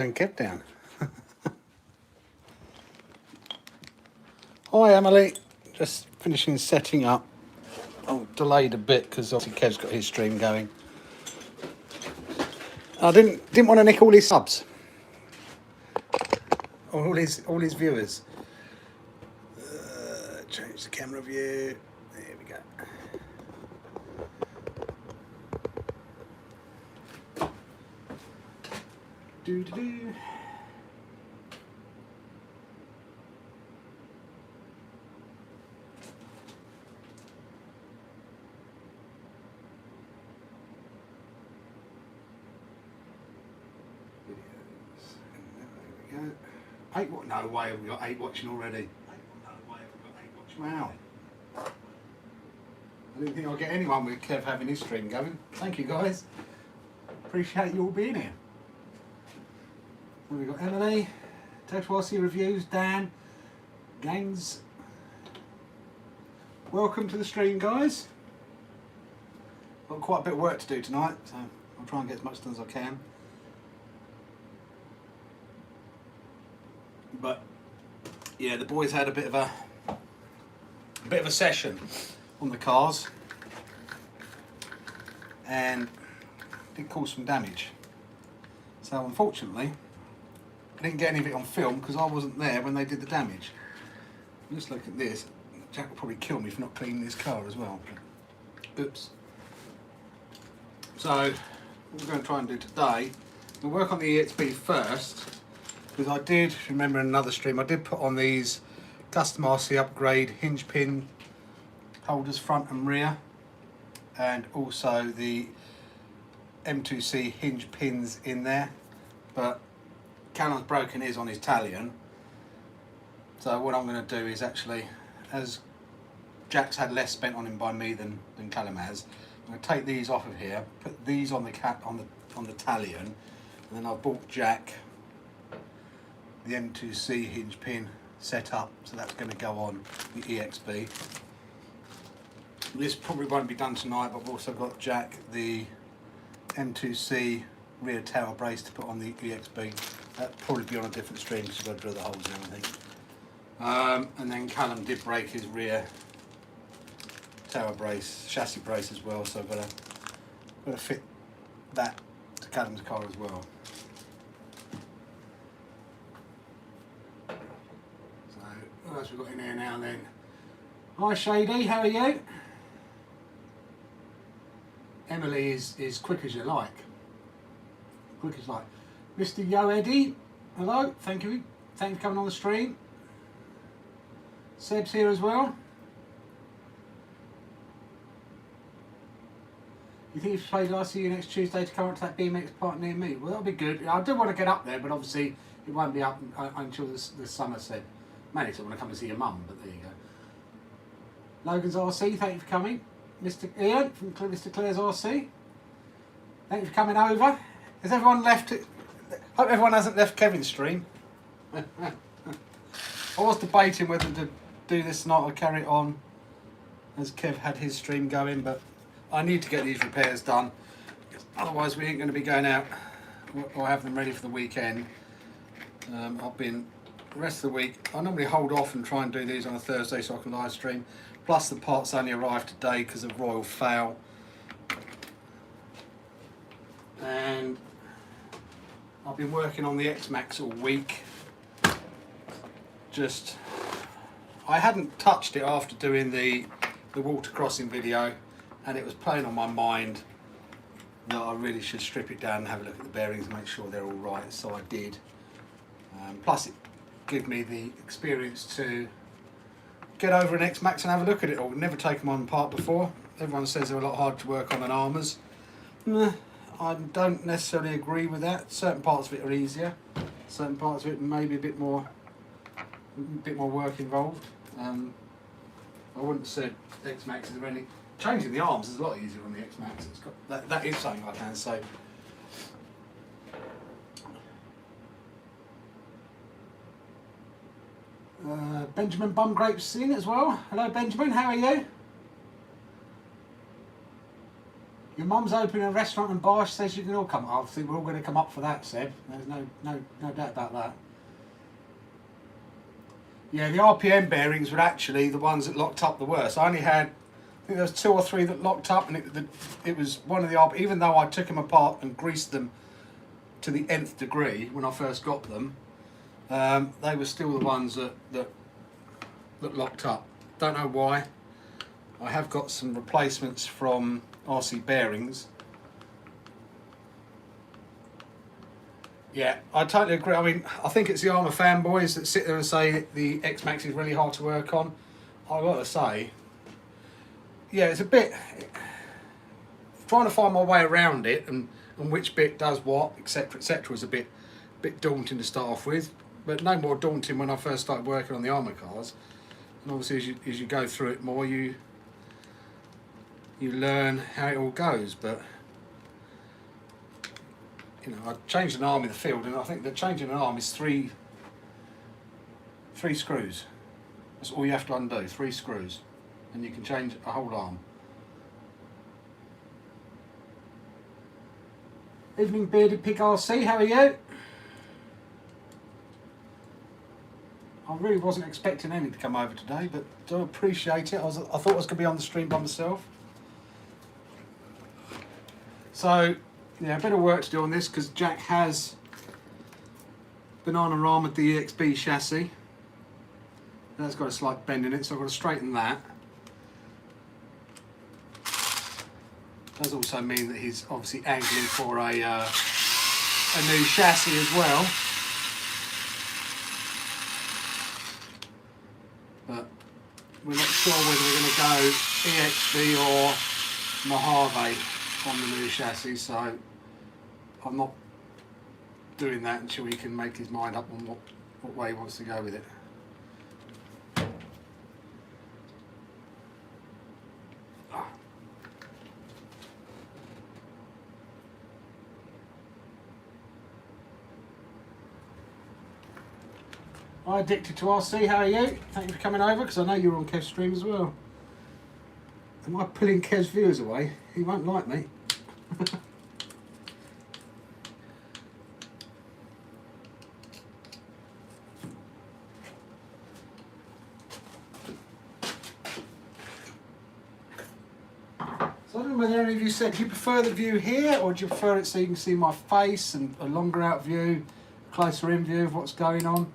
and kept down. Hi Emily, just finishing setting up. Oh, delayed a bit because obviously Kev's got his stream going. I didn't want to nick all his subs, all his viewers. Change the camera view. There we go. Do. No way, we've got 8 watching already. Wow. I didn't think I'd get anyone with Kev having his stream going. Thank you guys. Appreciate you all being here. We've got Emily, Total RC Reviews, Dan, Gangs. Welcome to the stream, guys. Got quite a bit of work to do tonight, so I'll try and get as much done as I can. But yeah, the boys had a bit of a session on the cars and did cause some damage. So unfortunately, I didn't get any of it on film because I wasn't there when they did the damage. Just look at this. Jack will probably kill me for not cleaning this car as well. Oops. So what we're going to try and do today, we'll work on the EXB first. Because I did, remember in another stream, I did put on these custom RC upgrade hinge pin holders front and rear, and also the M2C hinge pins in there, but Callum's broken his on his Talion. So what I'm going to do is actually, as Jack's had less spent on him by me than Callum has, I'm going to take these off of here, put these on the Talion, and then I've bought Jack the M2C hinge pin set up, so that's going to go on the EXB. This probably won't be done tonight, but I've also got Jack the M2C rear tower brace to put on the EXB. That'll probably be on a different stream because you've got to drill the holes and everything. And then Callum did break his rear tower brace, chassis brace as well, so I've got to fit that to Callum's car as well. What else we've got in here now then? Hi Shady, how are you? Emily is quick as you like. Quick as like. Mr. Yo Eddie, hello, thank you. Thanks for coming on the stream. Seb's here as well. You think you should play RCU next Tuesday to come up to that BMX park near me? Well, that'll be good. I do want to get up there, but obviously it won't be up until the summer said. Maybe I want to come and see your mum, but there you go. Logan's RC, thank you for coming. Mr. Ian from Mr. Claire's RC, thank you for coming over. Has everyone left it? Hope everyone hasn't left Kevin's stream. I was debating whether to do this tonight or carry it on as Kev had his stream going, but I need to get these repairs done. Otherwise we ain't going to be going out or have them ready for the weekend. I've been the rest of the week, I normally hold off and try and do these on a Thursday so I can live stream. Plus the parts only arrived today because of royal fail. And I've been working on the X-Max all week. I hadn't touched it after doing the water crossing video, and it was playing on my mind that I really should strip it down and have a look at the bearings and make sure they're all right, so I did. Plus it give me the experience to get over an X-Max and have a look at it all. Never taken one apart before. Everyone says they're a lot harder to work on than Armours. I don't necessarily agree with that. Certain parts of it are easier. Certain parts of it maybe a bit more work involved. I wouldn't have said X-Max is really... Changing the arms is a lot easier on the X-Max. It's got, that is something I can say. Benjamin Bumgrape's in as well. Hello Benjamin, how are you? Your Mum's opening a restaurant in Bar. She says you can all come. Obviously, we're all going to come up for that, Seb. There's no doubt about that. Yeah, the RPM bearings were actually the ones that locked up the worst. I only had, I think there was 2 or 3 that locked up, and it was one of the RPM. Even though I took them apart and greased them to the nth degree when I first got them, they were still the ones that locked up. Don't know why. I have got some replacements from RC Bearings. Yeah, I totally agree. I mean, I think it's the Armour fanboys that sit there and say the X-Max is really hard to work on. I've got to say, yeah, it's a bit... Trying to find my way around it and which bit does what, etc. is a bit daunting to start off with. But no more daunting when I first started working on the Armour cars. And obviously as you go through it more, you learn how it all goes. But you know, I changed an arm in the field, and I think that changing an arm is three screws. That's all you have to undo, 3 screws, and you can change a whole arm. Evening Bearded Pig RC, how are you? I really wasn't expecting any to come over today, but do appreciate it. I thought I was going to be on the stream by myself. So, yeah, a bit of work to do on this because Jack has banana-ramaed the EXB chassis. That's got a slight bend in it, so I've got to straighten that. Does also mean that he's obviously angling for a new chassis as well. But we're not sure whether we're going to go EXB or Mojave on the new chassis, so I'm not doing that until he can make his mind up on what way he wants to go with it. Hi Addicted to RC, how are you? Thank you for coming over, because I know you're on Kev's stream as well. Am I pulling Kev's viewers away? He won't like me. So I don't know whether any of you said, do you prefer the view here, or do you prefer it so you can see my face and a longer out view, closer in view of what's going on?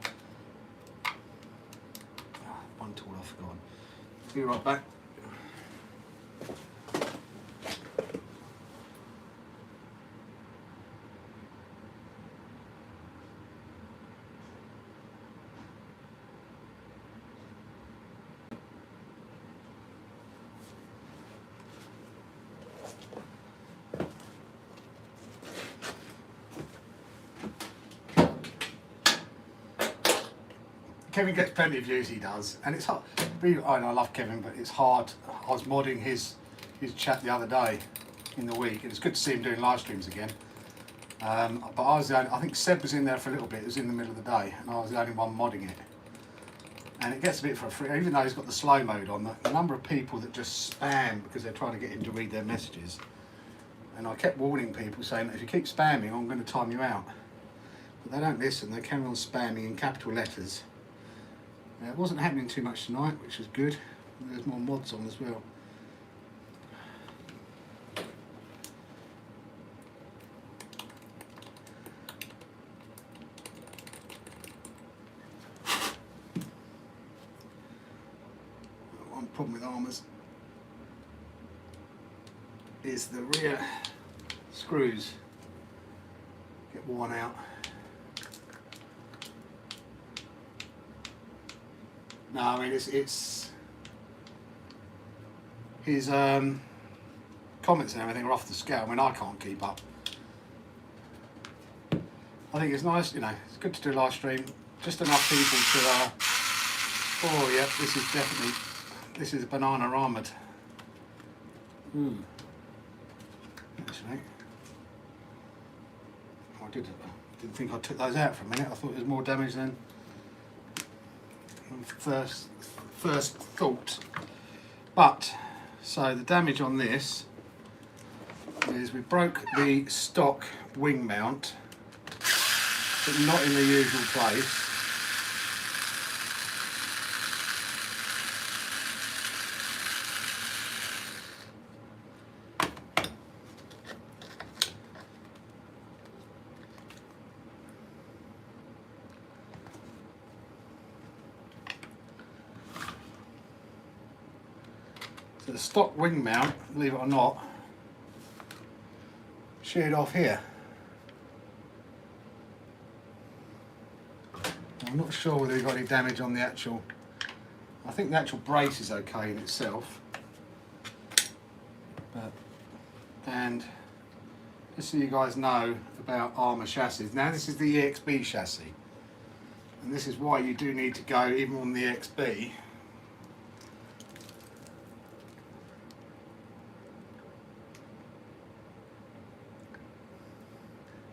One tool I've forgotten. Be right back. Kevin gets plenty of views, he does, and it's hard. I love Kevin, but it's hard. I was modding his chat the other day in the week, and it's good to see him doing live streams again. But I was the only, I think Seb was in there for a little bit. It was in the middle of the day, and I was the only one modding it. And it gets a bit for a free, even though he's got the slow mode on. The number of people that just spam because they're trying to get him to read their messages, and I kept warning people saying, if you keep spamming, I'm going to time you out. But they don't listen. They carry on spamming in capital letters. It wasn't happening too much tonight, which was good. There's more mods on as well. One problem with Armours is the rear screws get worn out. No, I mean it's his comments and everything are off the scale. I mean, I can't keep up. I think it's nice, you know, it's good to do a live stream. Just enough people to oh yeah, this is banana-ramaed. Actually, I didn't think I took those out for a minute. I thought it was more damage than first thought. But so the damage on this is we broke the stock wing mount, but not in the usual place. So the stock wing mount, believe it or not, sheared off here. I'm not sure whether we've got any damage on the actual, I think the actual brace is okay in itself. But, and just so you guys know about armour chassis, now this is the EXB chassis, and this is why you do need to go, even on the EXB,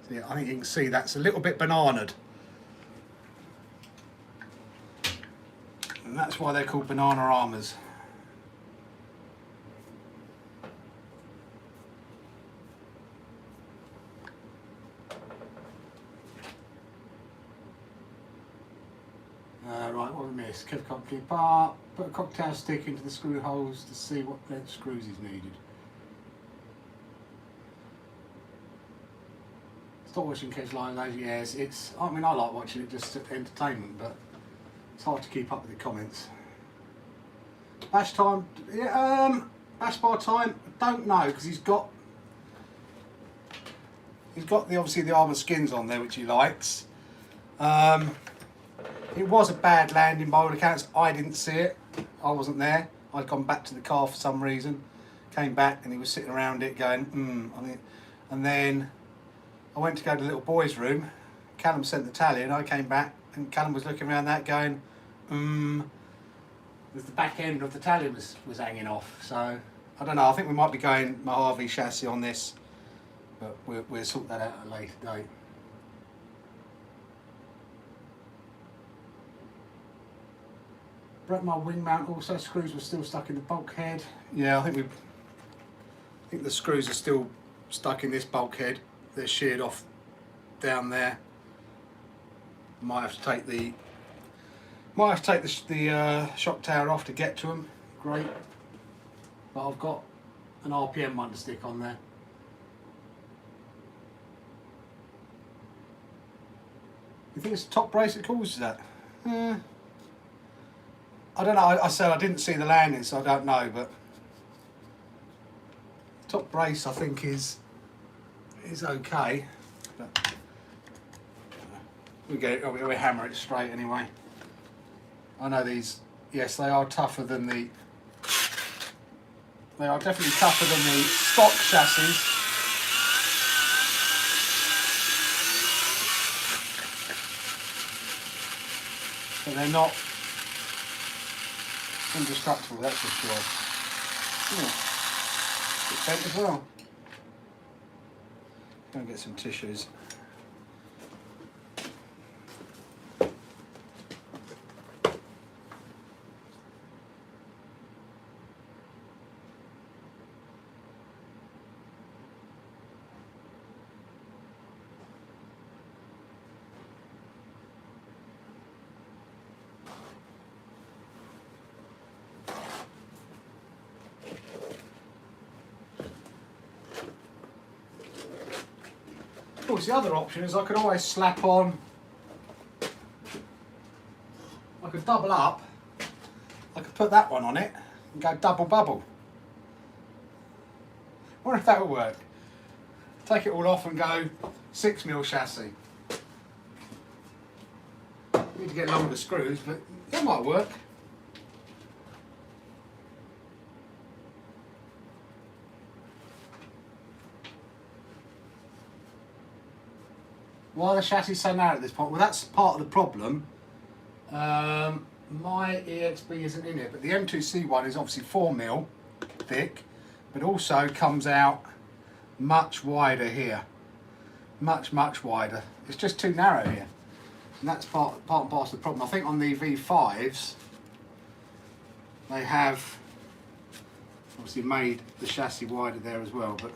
so yeah, I think you can see that's a little bit bananaed. And that's why they're called banana armours. Right, what we missed? Kev can't keep apart. Put a cocktail stick into the screw holes to see what length screws is needed. Stop watching Kev's Live Lazy. Yes, it's. I mean, I like watching it just for entertainment, but it's hard to keep up with the comments. Bash time, yeah, bash bar time, I don't know, because he's got the obviously the armour skins on there, which he likes. It was a bad landing by all accounts. I didn't see it. I wasn't there. I'd gone back to the car for some reason. Came back and he was sitting around it going, I think, and then I went to go to the little boy's room. Callum sent the Talion. I came back and Callum was looking around that going, the back end of the Talion was hanging off. So I don't know. I think we might be going Mojave chassis on this, but we'll sort that out at a later date. Broke my wing mount also. Screws were still stuck in the bulkhead. Yeah, I think the screws are still stuck in this bulkhead. They're sheared off down there. Might have to take the shock tower off to get to them. Great, but I've got an RPM one to stick on there. You think it's the top brace that causes that? I don't know. I said I didn't see the landing, so I don't know. But top brace, I think, is okay. But we hammer it straight anyway. I know these. Yes, they are tougher than the. They are definitely tougher than the stock chassis. But they're not indestructible, that's for sure. Yeah. Bit bent as well. Go and get some tissues. Of course, the other option is I could always slap on, I could double up, I could put that one on it and go double bubble. I wonder if that would work. Take it all off and go 6mm chassis. Need to get longer screws, but that might work. Why are the chassis so narrow at this point? Well, that's part of the problem. My EXB isn't in it, but the M2C one is obviously 4mm thick, but also comes out much wider here. Much wider. It's just too narrow here. And that's part and parcel of the problem. I think on the V5s, they have obviously made the chassis wider there as well, but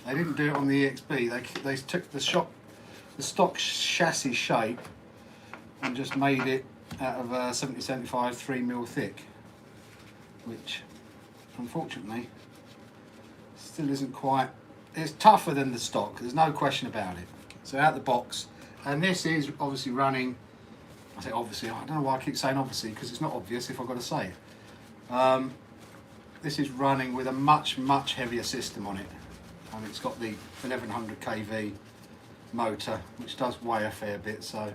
They didn't do it on the EXB. They took the stock chassis shape and just made it out of 70-75 3mm thick, which unfortunately still isn't quite. It's tougher than the stock. There's no question about it. So out the box, and this is obviously running. I say obviously. I don't know why I keep saying obviously, because it's not obvious if I've got to say it. This is running with a much heavier system on it. It's got the 1100 kV motor, which does weigh a fair bit. So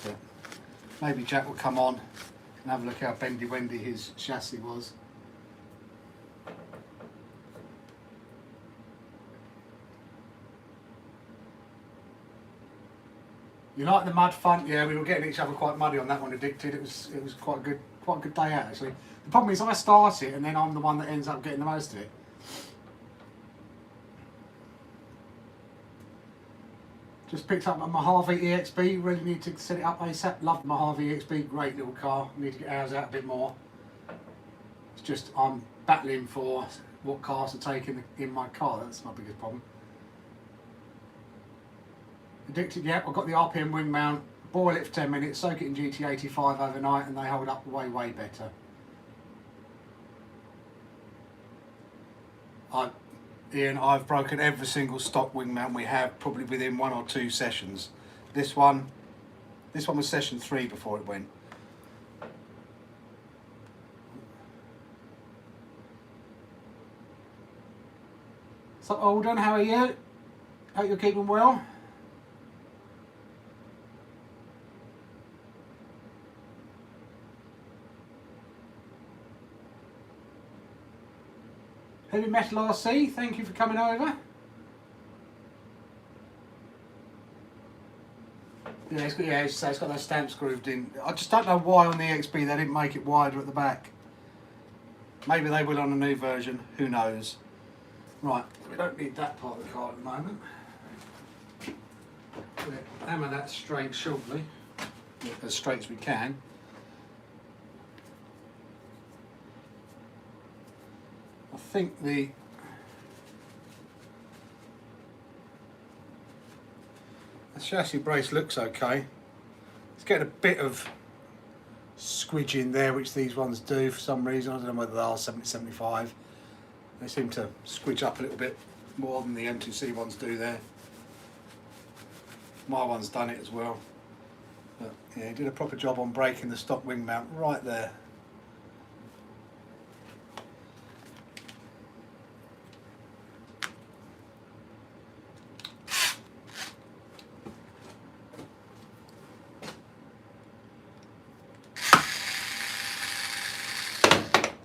but maybe Jack will come on and have a look how bendy wendy his chassis was. You like the mud fun? Yeah, we were getting each other quite muddy on that one. Addicted. It was quite a good day out actually. The problem is I start it and then I'm the one that ends up getting the most of it. Just picked up my Mojave EXB. Really need to set it up ASAP. Love the Mojave EXB. Great little car. Need to get ours out a bit more. It's just I'm battling for what cars to take in my car. That's my biggest problem. Addicted, yeah, I've got the RPM wing mount, boil it for 10 minutes, soak it in GT85 overnight, and they hold up way better. Ian, I've broken every single stock wing mount we have, probably within 1 or 2 sessions. This one was session 3 before it went. So Alden, how are you? Hope you're keeping well. Heavy Metal RC, thank you for coming over. Yeah, it's got those stamps grooved in. I just don't know why on the EXB they didn't make it wider at the back. Maybe they will on a new version, who knows. Right, we don't need that part of the car at the moment. We'll hammer that straight shortly, as straight as we can. I think the chassis brace looks okay. It's getting a bit of squidge in there, which these ones do for some reason. I don't know whether they are 70-75. They seem to squidge up a little bit more than the M2C ones do there. My one's done it as well. But yeah, he did a proper job on breaking the stock wing mount right there.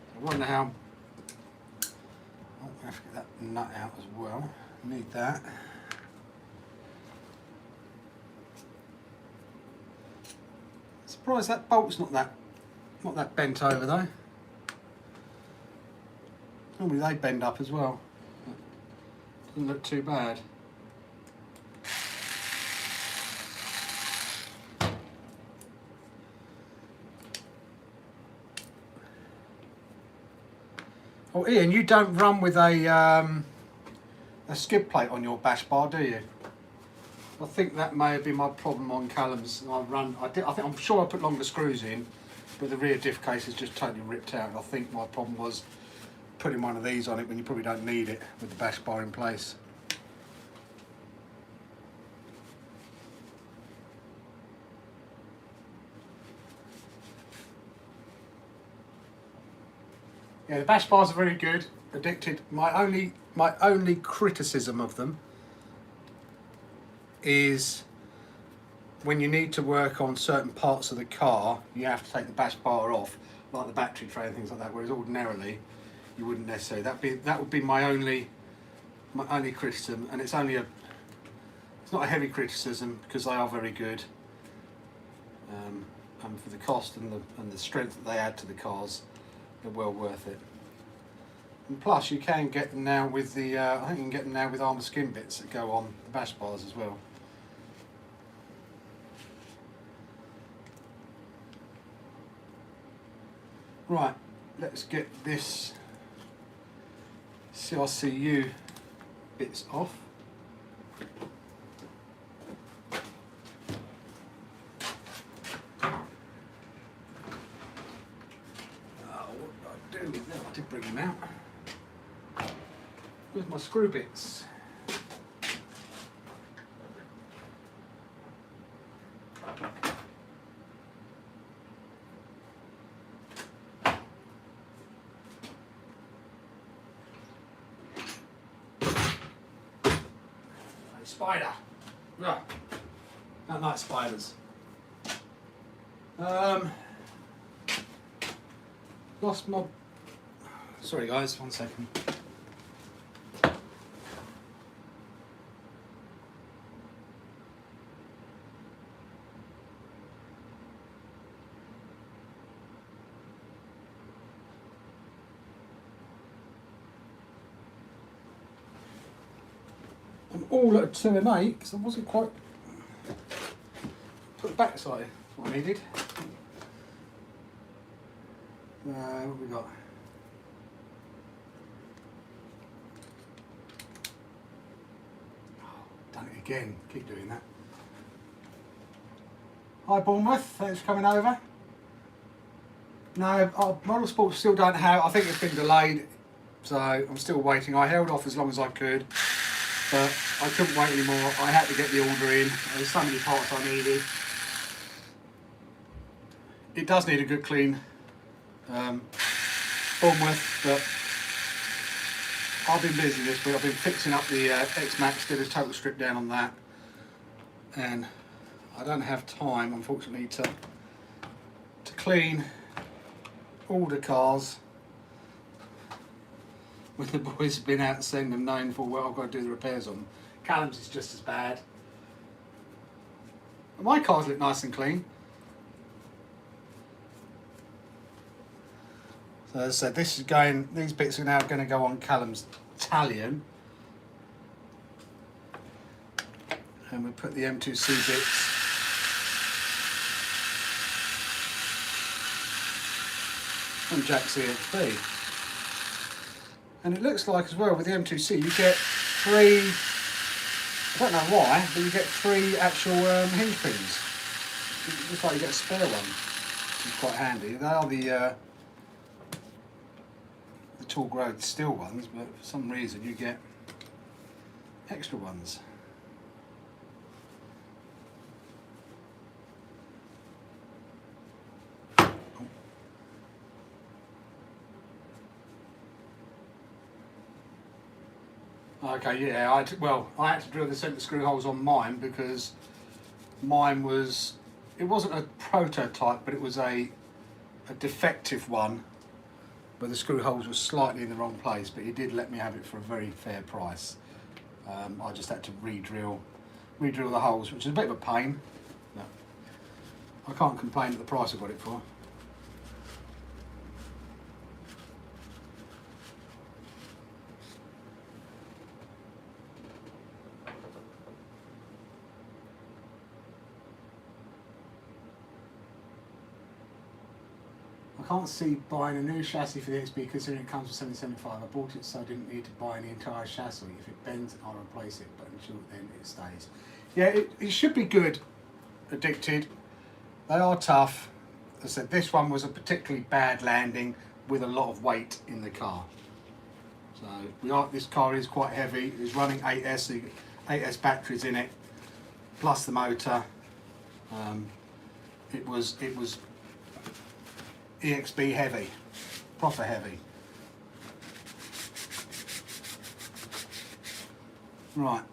I wonder how. Oh, I have to get that nut out as well. Need that. Surprised that bolt's not that bent over though. Normally they bend up as well. Doesn't look too bad. Oh, Ian, you don't run with a skid plate on your bash bar, do you? I think that may have been my problem on Callum's. I'm sure I put longer screws in, but the rear diff case is just totally ripped out. I think my problem was putting one of these on it when you probably don't need it with the bash bar in place. Yeah, the bash bars are very good. Addicted. My only criticism of them is when you need to work on certain parts of the car, you have to take the bash bar off, like the battery tray and things like that. Whereas ordinarily, you wouldn't necessarily. That would be my only criticism, and it's not a heavy criticism because they are very good, and for the cost and the strength that they add to the cars, they're well worth it. And plus, you can get them now with the I think you can get them now with armour skin bits that go on the bash bars as well. Right, let's get this CRCU bits off. What did I do with them? I did bring them out. Where's my screw bits? Spider. Yeah. Don't like spiders. Lost my... Sorry guys, 1 second. I'm all at a 2 and 8 because I wasn't quite put the back side what I needed. What have we got? Oh, done it again. Keep doing that. Hi Bournemouth, thanks for coming over. No, Model Sports still don't have. I think it's been delayed, so I'm still waiting. I held off as long as I could. But I couldn't wait anymore. I had to get the order in. There's so many parts I needed. It does need a good clean, Bournemouth, but I've been busy this week. I've been fixing up the X-Max, did a total strip down on that, and I don't have time, unfortunately, to clean all the cars when the boys have been out and sending them known for where I've got to do the repairs on. Callum's is just as bad. My cars look nice and clean. So as I said, this is going, these bits are now going to go on Callum's Talion. And we put the M2C bits on Jack's EXB. And it looks like as well with the M2C you get 3, I don't know why, but you get 3 actual hinge pins. It looks like you get a spare one, which is quite handy. They are the tall grade steel ones, but for some reason you get extra ones. Okay, yeah, I had to drill the centre screw holes on mine because mine was, it wasn't a prototype, but it was a defective one, but the screw holes were slightly in the wrong place, but he did let me have it for a very fair price. I just had to re-drill the holes, which is a bit of a pain. No, I can't complain at the price I got it for. I can't see buying a new chassis for the EXB considering it comes with 775. I bought it so I didn't need to buy the entire chassis. If it bends, I'll replace it, but until then it stays. Yeah, it should be good, Addicted. They are tough. As I said, this one was a particularly bad landing with a lot of weight in the car. So this car is quite heavy. It's running 8S, so you get 8S batteries in it, plus the motor. It was EXB heavy, proper heavy. Right,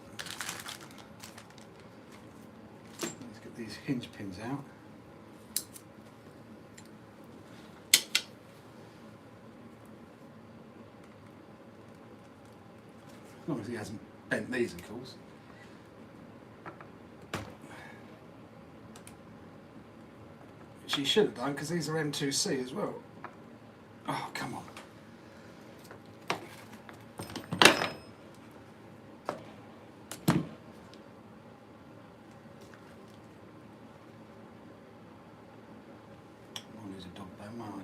let's get these hinge pins out. As long as he hasn't bent these, of course. Which he should have done, because these are M2C as well. Oh, come on. I'll lose a dog bone, won't I?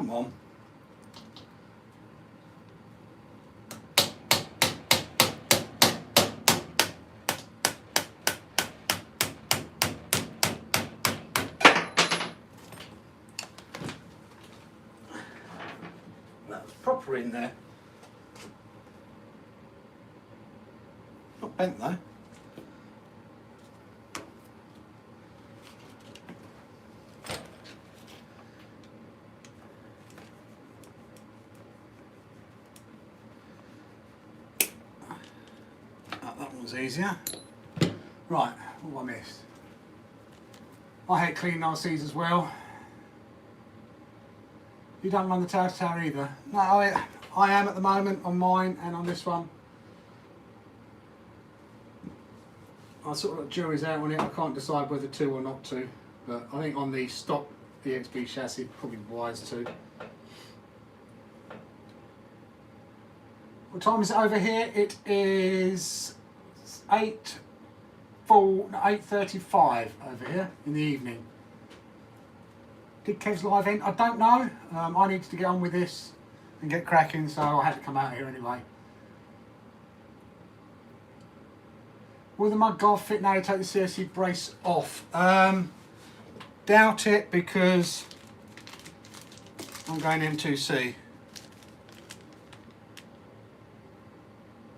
them on. That was proper in there. Not bent though. That one's easier. Right, what have I missed? I hate cleaning RCs as well. You don't run the tower to tower either. No, I am at the moment on mine and on this one. I sort of got juries out on it. I can't decide whether to or not to, but I think on the stock EXB chassis, probably wise to. What time is it over here? It is 8:35 over here in the evening. Did Kev's live end? I don't know. I needed to get on with this and get cracking, so I had to come out here anyway. Will the mudguard fit now to take the CSC brace off? Doubt it, because I'm going M2C.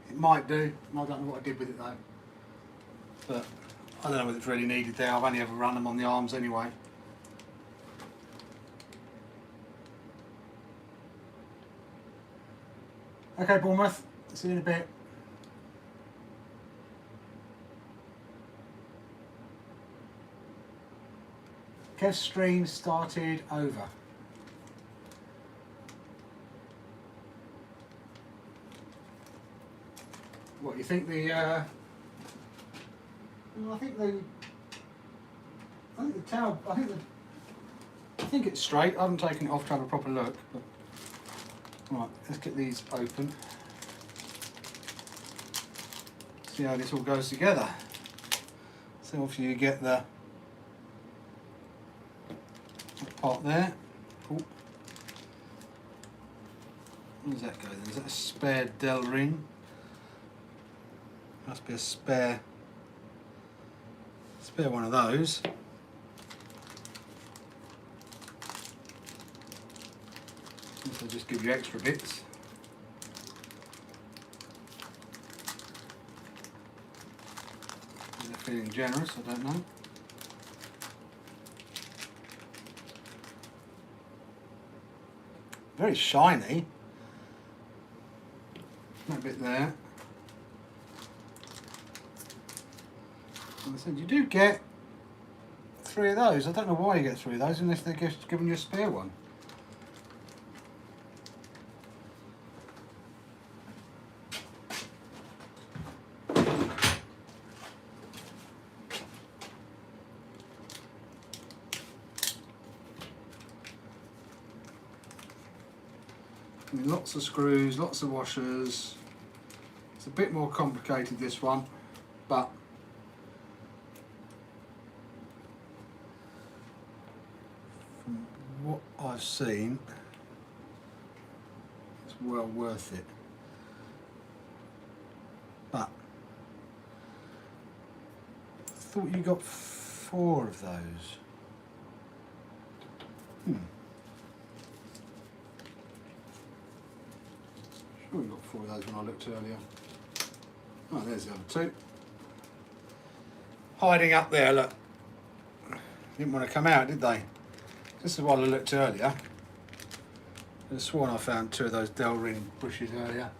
It might do. I don't know what I did with it though. But I don't know whether it's really needed there. I've only ever run them on the arms anyway. Okay, Bournemouth. See you in a bit. Kev's stream started over. What you think the? Well, I think the tower. I think it's straight. I haven't taken it off to have a proper look. But, right, let's get these open. See how this all goes together. So obviously you get the part there. Ooh. Where does that go then? Is that a spare Del ring? Must be a spare one of those. This will just give you extra bits. They're feeling generous, I don't know. Very shiny. That bit there. And I said you do get 3 of those. I don't know why you get 3 of those unless they're just giving you a spare one. I mean, lots of screws, lots of washers. It's a bit more complicated, this one, but from what I've seen, it's well worth it. But I thought you got 4 of those. Sure we got 4 of those when I looked earlier. Oh, there's the other 2. Hiding up there, look. Didn't want to come out, did they? This is what I looked earlier. I sworn I found 2 of those Del ring bushes earlier.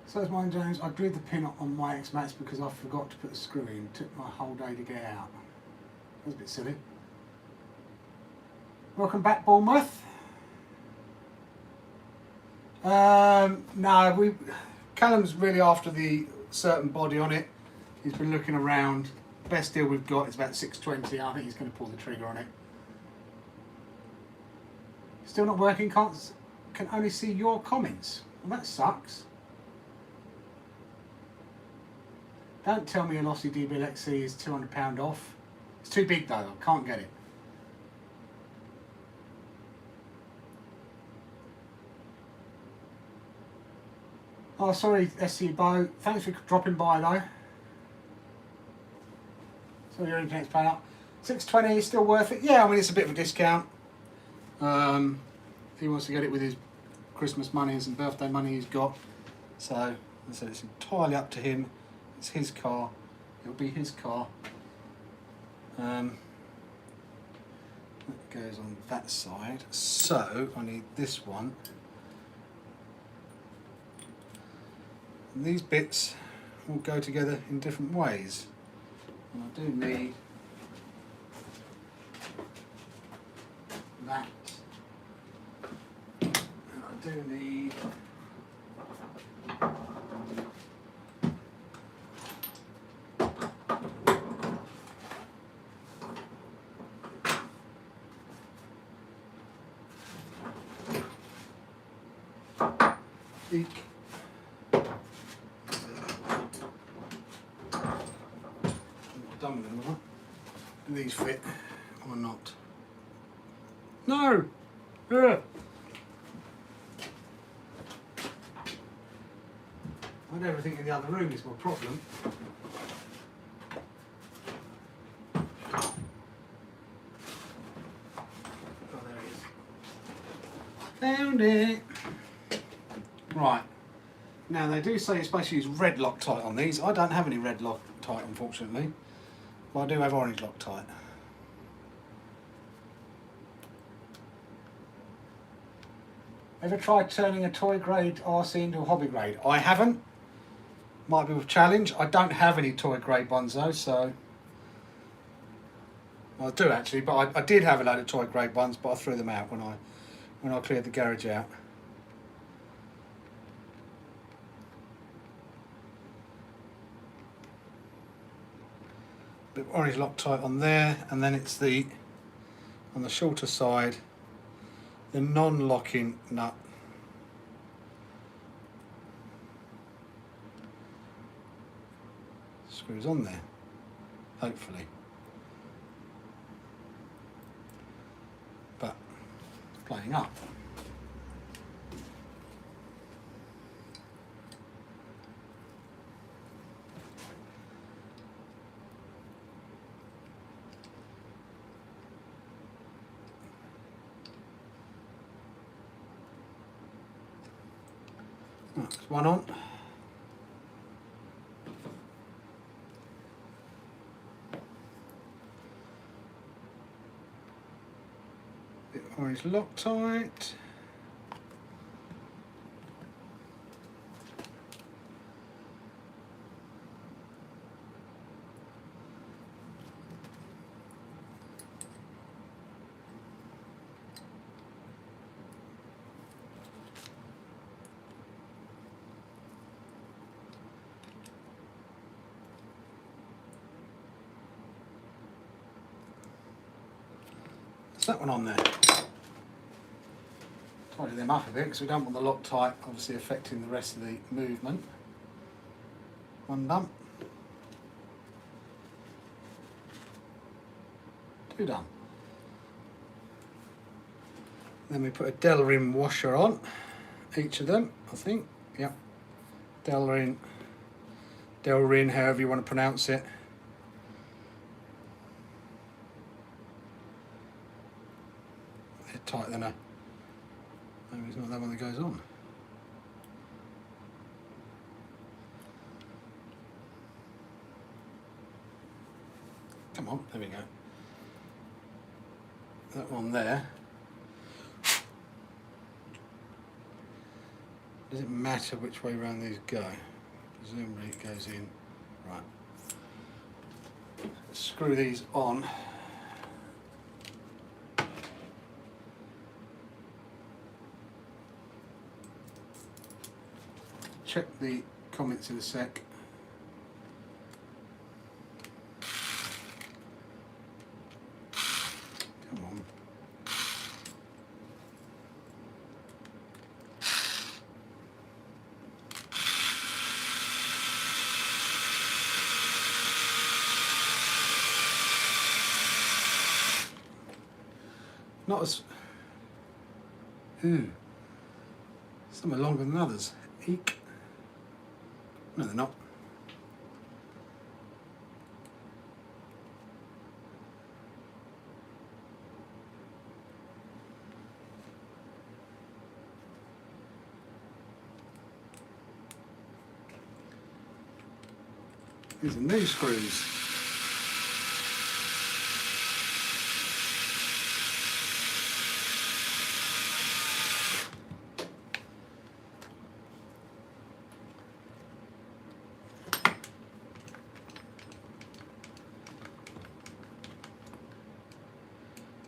So is mine, James. I glued the pin on my X-Max because I forgot to put the screw in. It took my whole day to get out. That was a bit silly. Welcome back, Bournemouth. No, Callum's really after the certain body on it. He's been looking around. Best deal we've got is about 620. I think he's going to pull the trigger on it. Still not working. Can only see your comments. Well, that sucks. Don't tell me a Lossy DBL XC is £200 off. It's too big though, I can't get it. Oh, sorry, SC Bo. Thanks for dropping by though. So your internet's paying up. 620 is still worth it. Yeah, I mean it's a bit of a discount. If he wants to get it with his Christmas monies and birthday money he's got. So, as I said, it's entirely up to him. It's his car. It'll be his car. That goes on that side. So I need this one. And these bits will go together in different ways. And I do need that. And I do need eek. Done with them, right? Do these fit or not? No! Ugh. I had everything in the other room is my problem. Oh, there it is. Found it! Right. Now they do say you're supposed to use red Loctite on these. I don't have any red Loctite, unfortunately. But I do have orange Loctite. Ever tried turning a toy grade RC into a hobby grade? I haven't. Might be with challenge. I don't have any toy grade ones though, so I do actually. But I did have a load of toy grade ones, but I threw them out when I cleared the garage out. Bit of orange Loctite on there, and then it's the on the shorter side, the non-locking nut. Screws on there, hopefully. But playing up. That's one on. Bit of orange Loctite. That one on there. Tidy them up a bit because we don't want the Loctite obviously affecting the rest of the movement. One done. Two done. Then we put a Delrin washer on each of them, I think. Yep. Delrin, however you want to pronounce it. Tighter than maybe it's not that one that goes on. Come on, there we go. That one there. Does it matter which way around these go? Presumably it goes in. Right. Screw these on. Check the comments in a sec. Come on. not as... Ooh. Some are longer than others. Eek. No, they're not. These are new screws.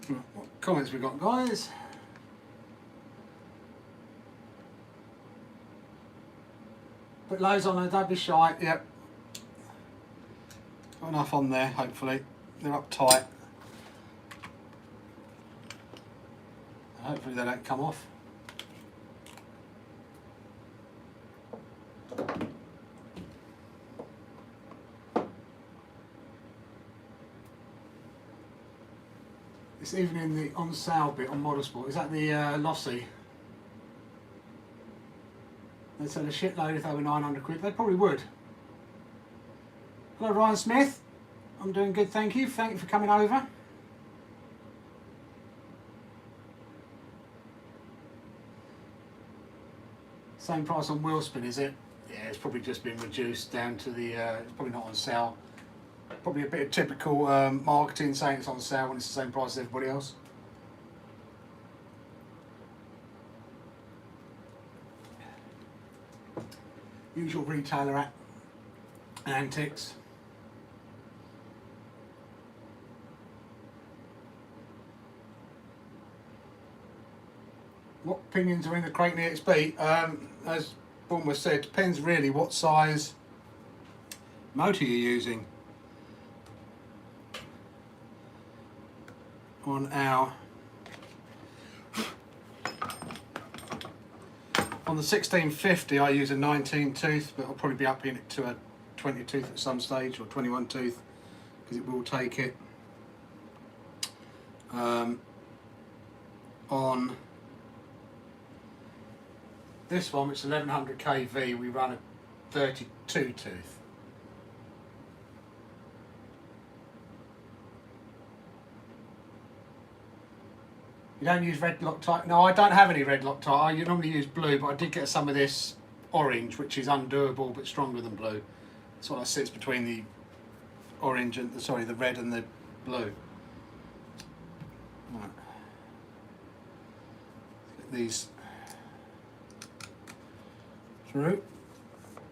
Right, what comments we got, guys? Put loads on there, don't be shy. Yep. Got enough on there, hopefully. They're up tight. Hopefully they don't come off. It's even in the on sale bit on Motorsport. Is that the Lossy? They'd sell a shitload if they were 900 quid. They probably would. Hello Ryan Smith. I'm doing good, thank you. Thank you for coming over. Same price on Wheelspin, is it? Yeah, it's probably just been reduced down to the, it's probably not on sale. Probably a bit of typical marketing saying it's on sale when it's the same price as everybody else. Usual retailer antics. What pinions are in the Kraton EXB? As Bournemouth said, depends really what size motor you're using. On the 1650 I use a 19 tooth, but I'll probably be upping it to a 20 tooth at some stage, or 21 tooth, because it will take it. On this one, which is 1100 kV, we run a 32 tooth. You don't use red Loctite? No, I don't have any red Loctite. I normally use blue, but I did get some of this orange, which is undoable but stronger than blue. It sort of sits between the orange and the red and the blue. Right. Get these through.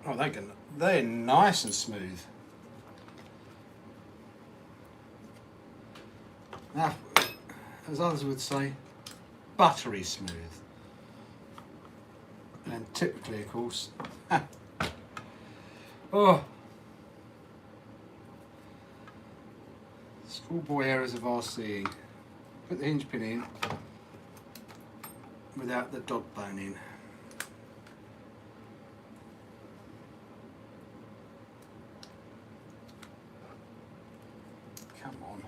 Oh, they're nice and smooth. Now, as others would say, buttery smooth. And typically, of course, oh, schoolboy errors of RCing. Put the hinge pin in without the dog bone in. Come on.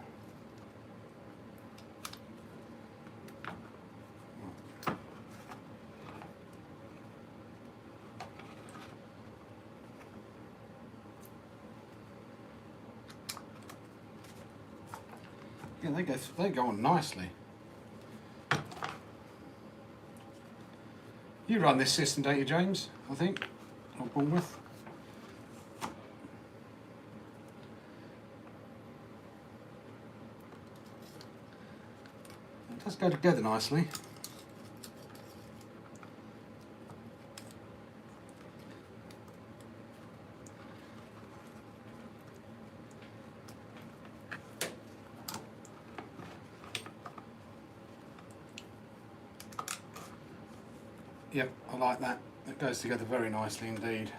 Yeah, they go on nicely. You run this system, don't you, James? I think, or Bournemouth. It does go together nicely. Yep, I like that. It goes together very nicely indeed.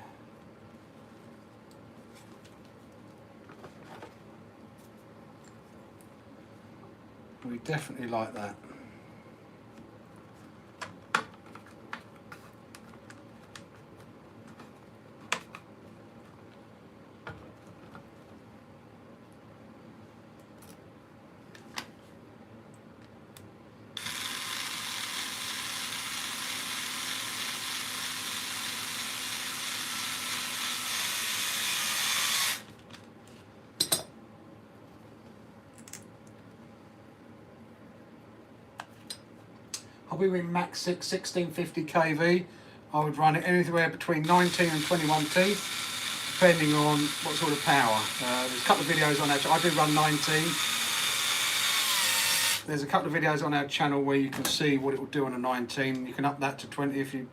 We definitely like that. be in max 1650 kV. I would run it anywhere between 19 and 21T, depending on what sort of power. There's a couple of videos on our channel. I do run 19. There's a couple of videos on our channel where you can see what it will do on a 19. You can up that to 20 if you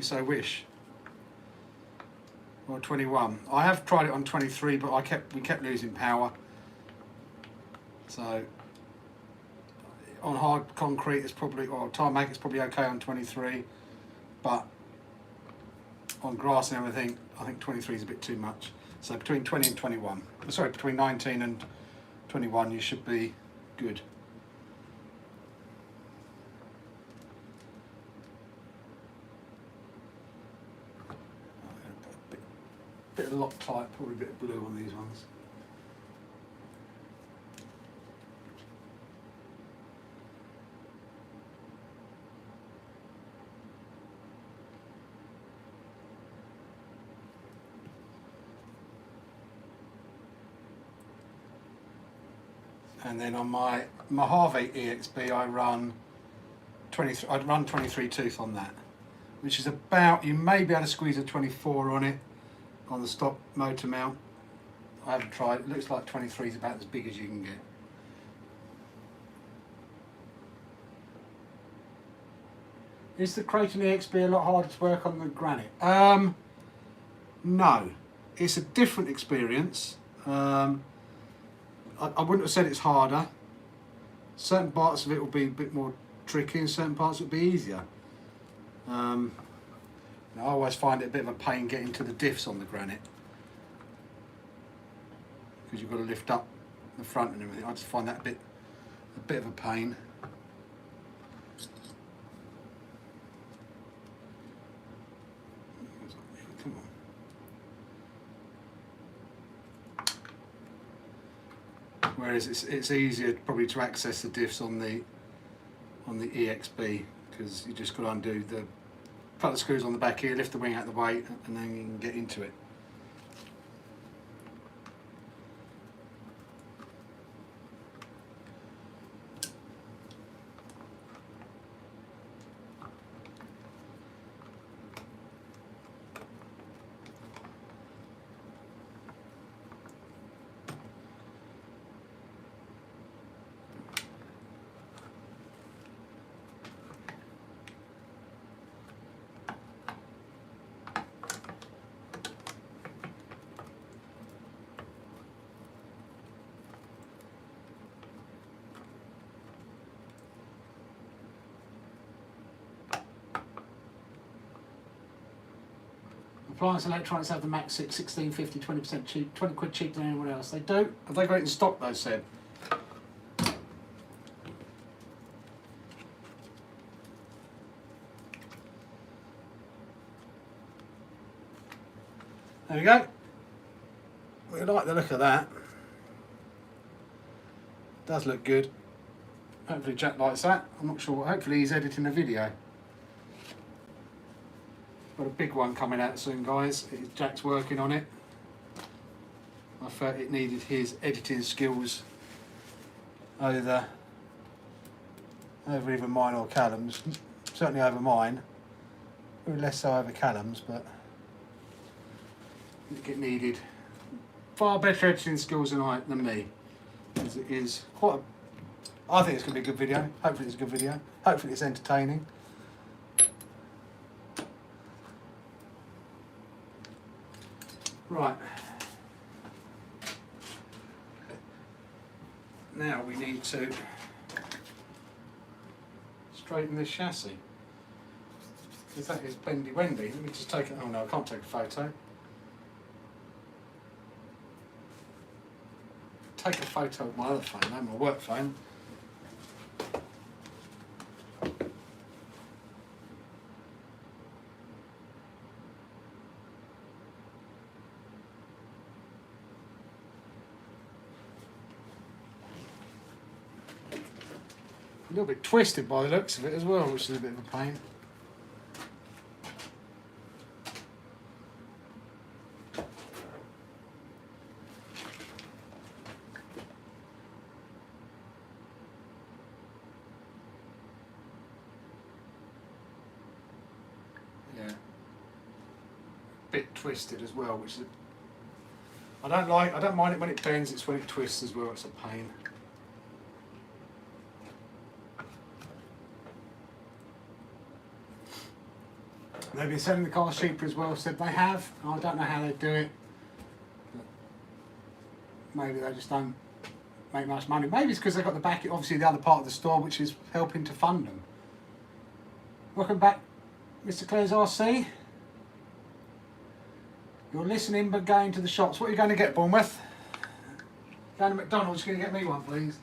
so wish. Or 21. I have tried it on 23, but we kept losing power. So on hard concrete, it's probably, or tarmac, it's probably okay on 23, but on grass and everything, I think 23 is a bit too much. So between 20 and 21, sorry, between 19 and 21, you should be good. Bit of Loctite, probably a bit of blue on these ones. And then on my Mojave EXB, I run 23. I'd run 23 tooth on that, which is about, you may be able to squeeze a 24 on it on the stock motor mount. I haven't tried. It looks like 23 is about as big as you can get. Is the Kraton EXB a lot harder to work on than granite? No, it's a different experience. I wouldn't have said it's harder. Certain parts of it will be a bit more tricky and certain parts will be easier. I always find it a bit of a pain getting to the diffs on the granite because you've got to lift up the front and everything. I just find that a bit of a pain. Come on. Whereas it's easier probably to access the diffs on the EXB because you just got to undo the couple of screws on the back here, lift the wing out of the way, and then you can get into it. Appliance electronics have the max 1650, 20% cheap, 20 quid cheaper than anyone else. They do. Have they got it in stock though, Seb? There we go. We like the look of that. Does look good. Hopefully Jack likes that. I'm not sure. Hopefully he's editing the video. Got a big one coming out soon, guys. Jack's working on it. I felt it needed his editing skills over either mine or Callum's. Certainly over mine. Probably less so over Callum's, but it needed far better editing skills than me. As it is quite I think it's going to be a good video. Hopefully it's a good video. Hopefully it's entertaining. Right. Now we need to straighten this chassis. Because that is bendy wendy. Let me just take it. Oh no, I can't take a photo. Take a photo of my other phone, no, my work phone. A little bit twisted by the looks of it as well, which is a bit of a pain. Yeah. Bit twisted as well, which is I don't mind it when it bends, it's when it twists as well, it's a pain. They've been selling the cars cheaper as well, said they have. I don't know how they do it. But maybe they just don't make much money. Maybe it's because they've got the back, obviously the other part of the store, which is helping to fund them. Welcome back, Mr. Clare's RC. You're listening but going to the shops. What are you going to get, Bournemouth? Going to McDonald's, can you get me one, please?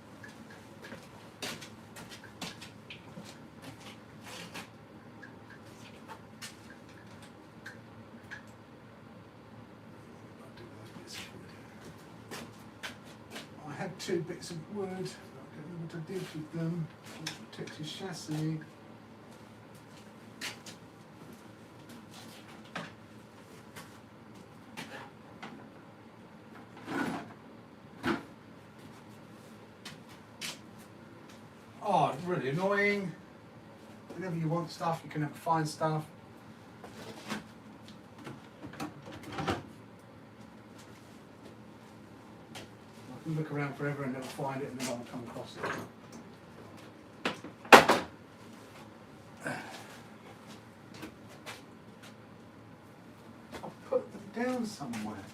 I had 2 bits of wood. I don't know what I did with them. Protect his chassis. Oh, it's really annoying. Whenever you want stuff, you can never find stuff. I can look around forever and never find it, and then I'll come across it. I'll put them down somewhere.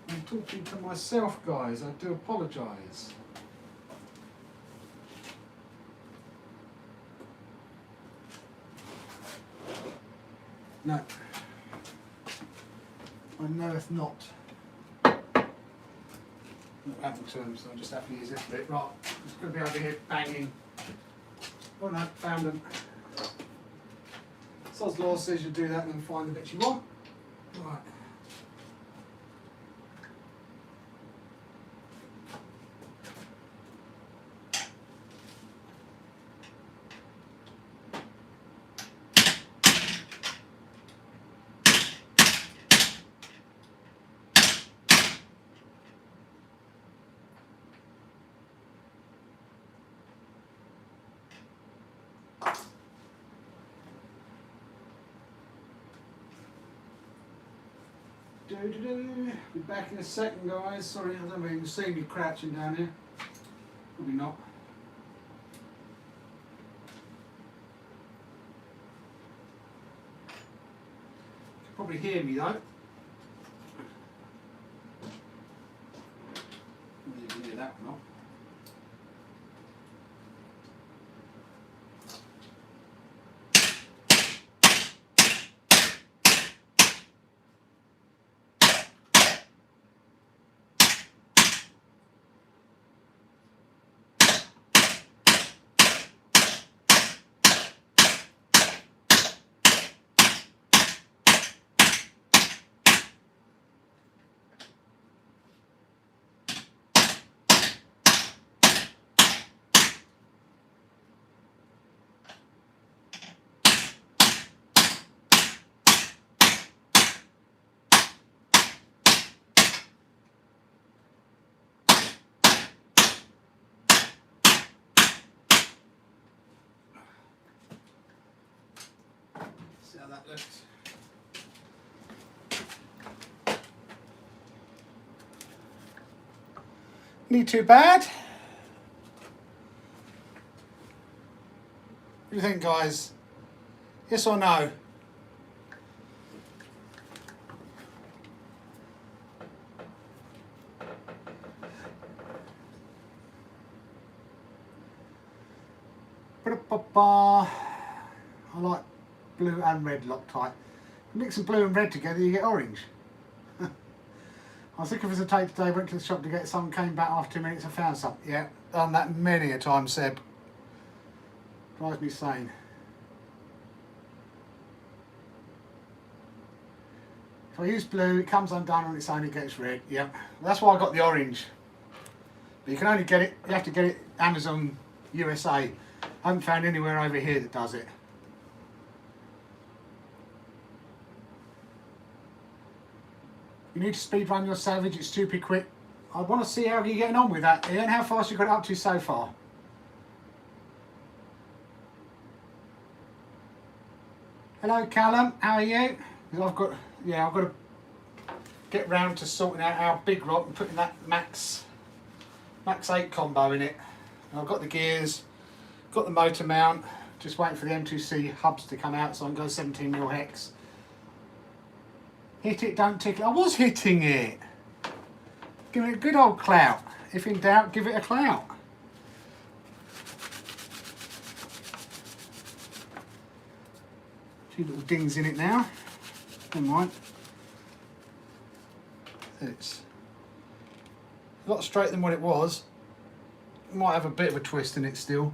I'm talking to myself, guys. I do apologise. No, I knoweth not. Not happened to them, so I just have to use this bit. Right, it's going to be over here banging. Oh no, found them. Sod's Law says you do that and then find the bits you want. Right. Be back in a second, guys. Sorry, I don't know if you can see me crouching down here. Probably not. You can probably hear me though. You can hear that or not. See how that looks. Need too bad. What do you think, guys? Yes or no? I like blue and red Loctite. Mix some blue and red together, you get orange. I was looking for some tape today, went to the shop to get some, came back after 2 minutes and found some. Yeah, done that many a time, Seb. Drives me sane. If I use blue, it comes undone on its own, it gets red. Yep, that's why I got the orange. But you can only get it, you have to get it Amazon USA. I haven't found anywhere over here that does it. You need to speed run your Savage, it's stupid quick. I want to see how you're getting on with that, Ian. How fast you got it up to so far? Hello Callum, how are you? I've got to get round to sorting out our big rock and putting that Max 8 combo in it. And I've got the gears, got the motor mount, just waiting for the M2C hubs to come out so I can go 17mm hex. Hit it, don't tickle. I was hitting it. Give it a good old clout. If in doubt, give it a clout. A few little dings in it now. Never mind. It's a lot straighter than what it was. It might have a bit of a twist in it still,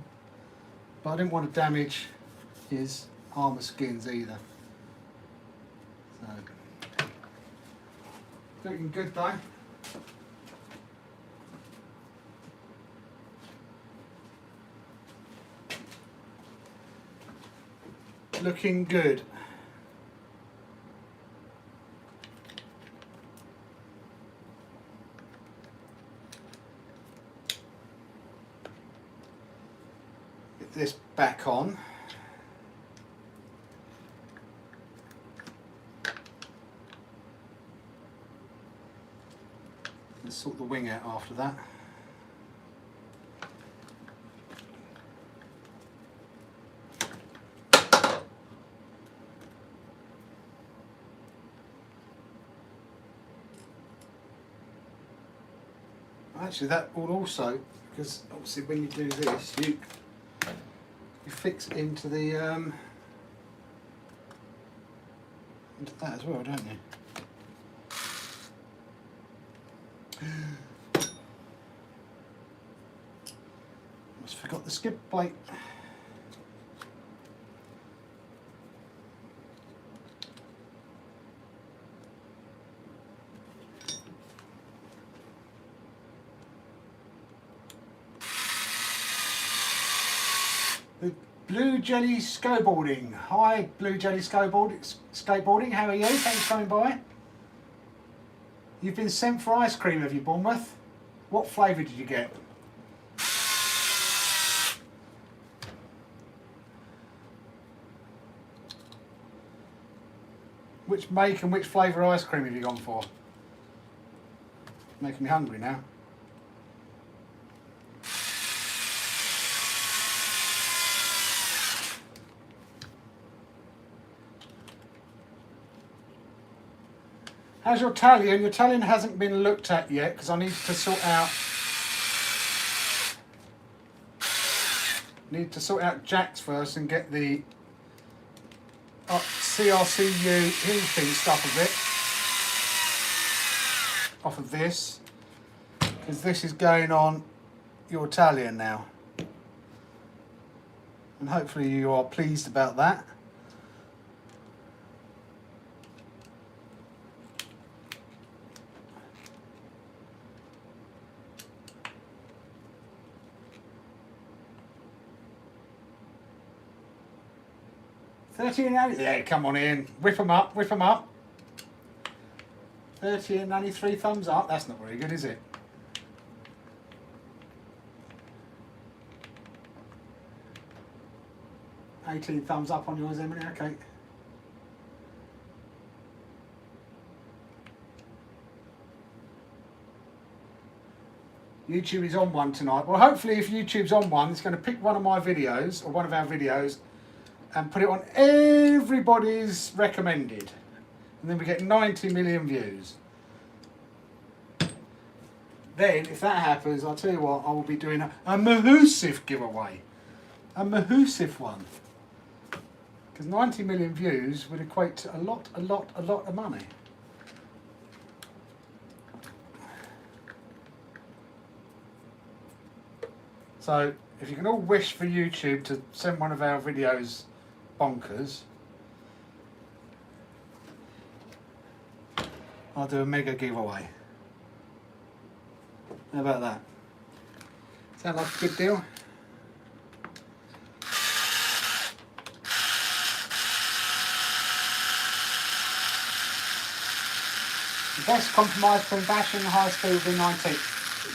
but I didn't want to damage his armour skins either. So, looking good though. Looking good. Get this back on. Let's sort the wing out after that. Actually, that will also, because obviously when you do this, you fix into the into that as well, don't you? Almost forgot the skid plate. Blue Jelly Skateboarding. Hi, Blue Jelly Skateboarding. How are you? Thanks for coming by. You've been sent for ice cream, have you, Bournemouth? What flavour did you get? Which make and which flavour ice cream have you gone for? Making me hungry now. How's your Talion? Your Talion hasn't been looked at yet because I need to sort out jacks first and get the CRCU hinge pin stuff off of this, because this is going on your Talion now, and hopefully you are pleased about that. Yeah, come on in. Whip them up, whip them up. 30 and 93 thumbs up. That's not very good, is it? $18 thumbs up on yours, Emily. Okay. YouTube is on one tonight. Well, hopefully if YouTube's on one, it's going to pick one of my videos, or one of our videos, and put it on everybody's recommended, and then we get 90 million views. Then if that happens, I'll tell you what, I will be doing a massive giveaway, a massive one, because 90 million views would equate to a lot of money. So if you can all wish for YouTube to send one of our videos bonkers, I'll do a mega giveaway. How about that? Sound like a good deal? The best compromise from bashing the high speed will be 19.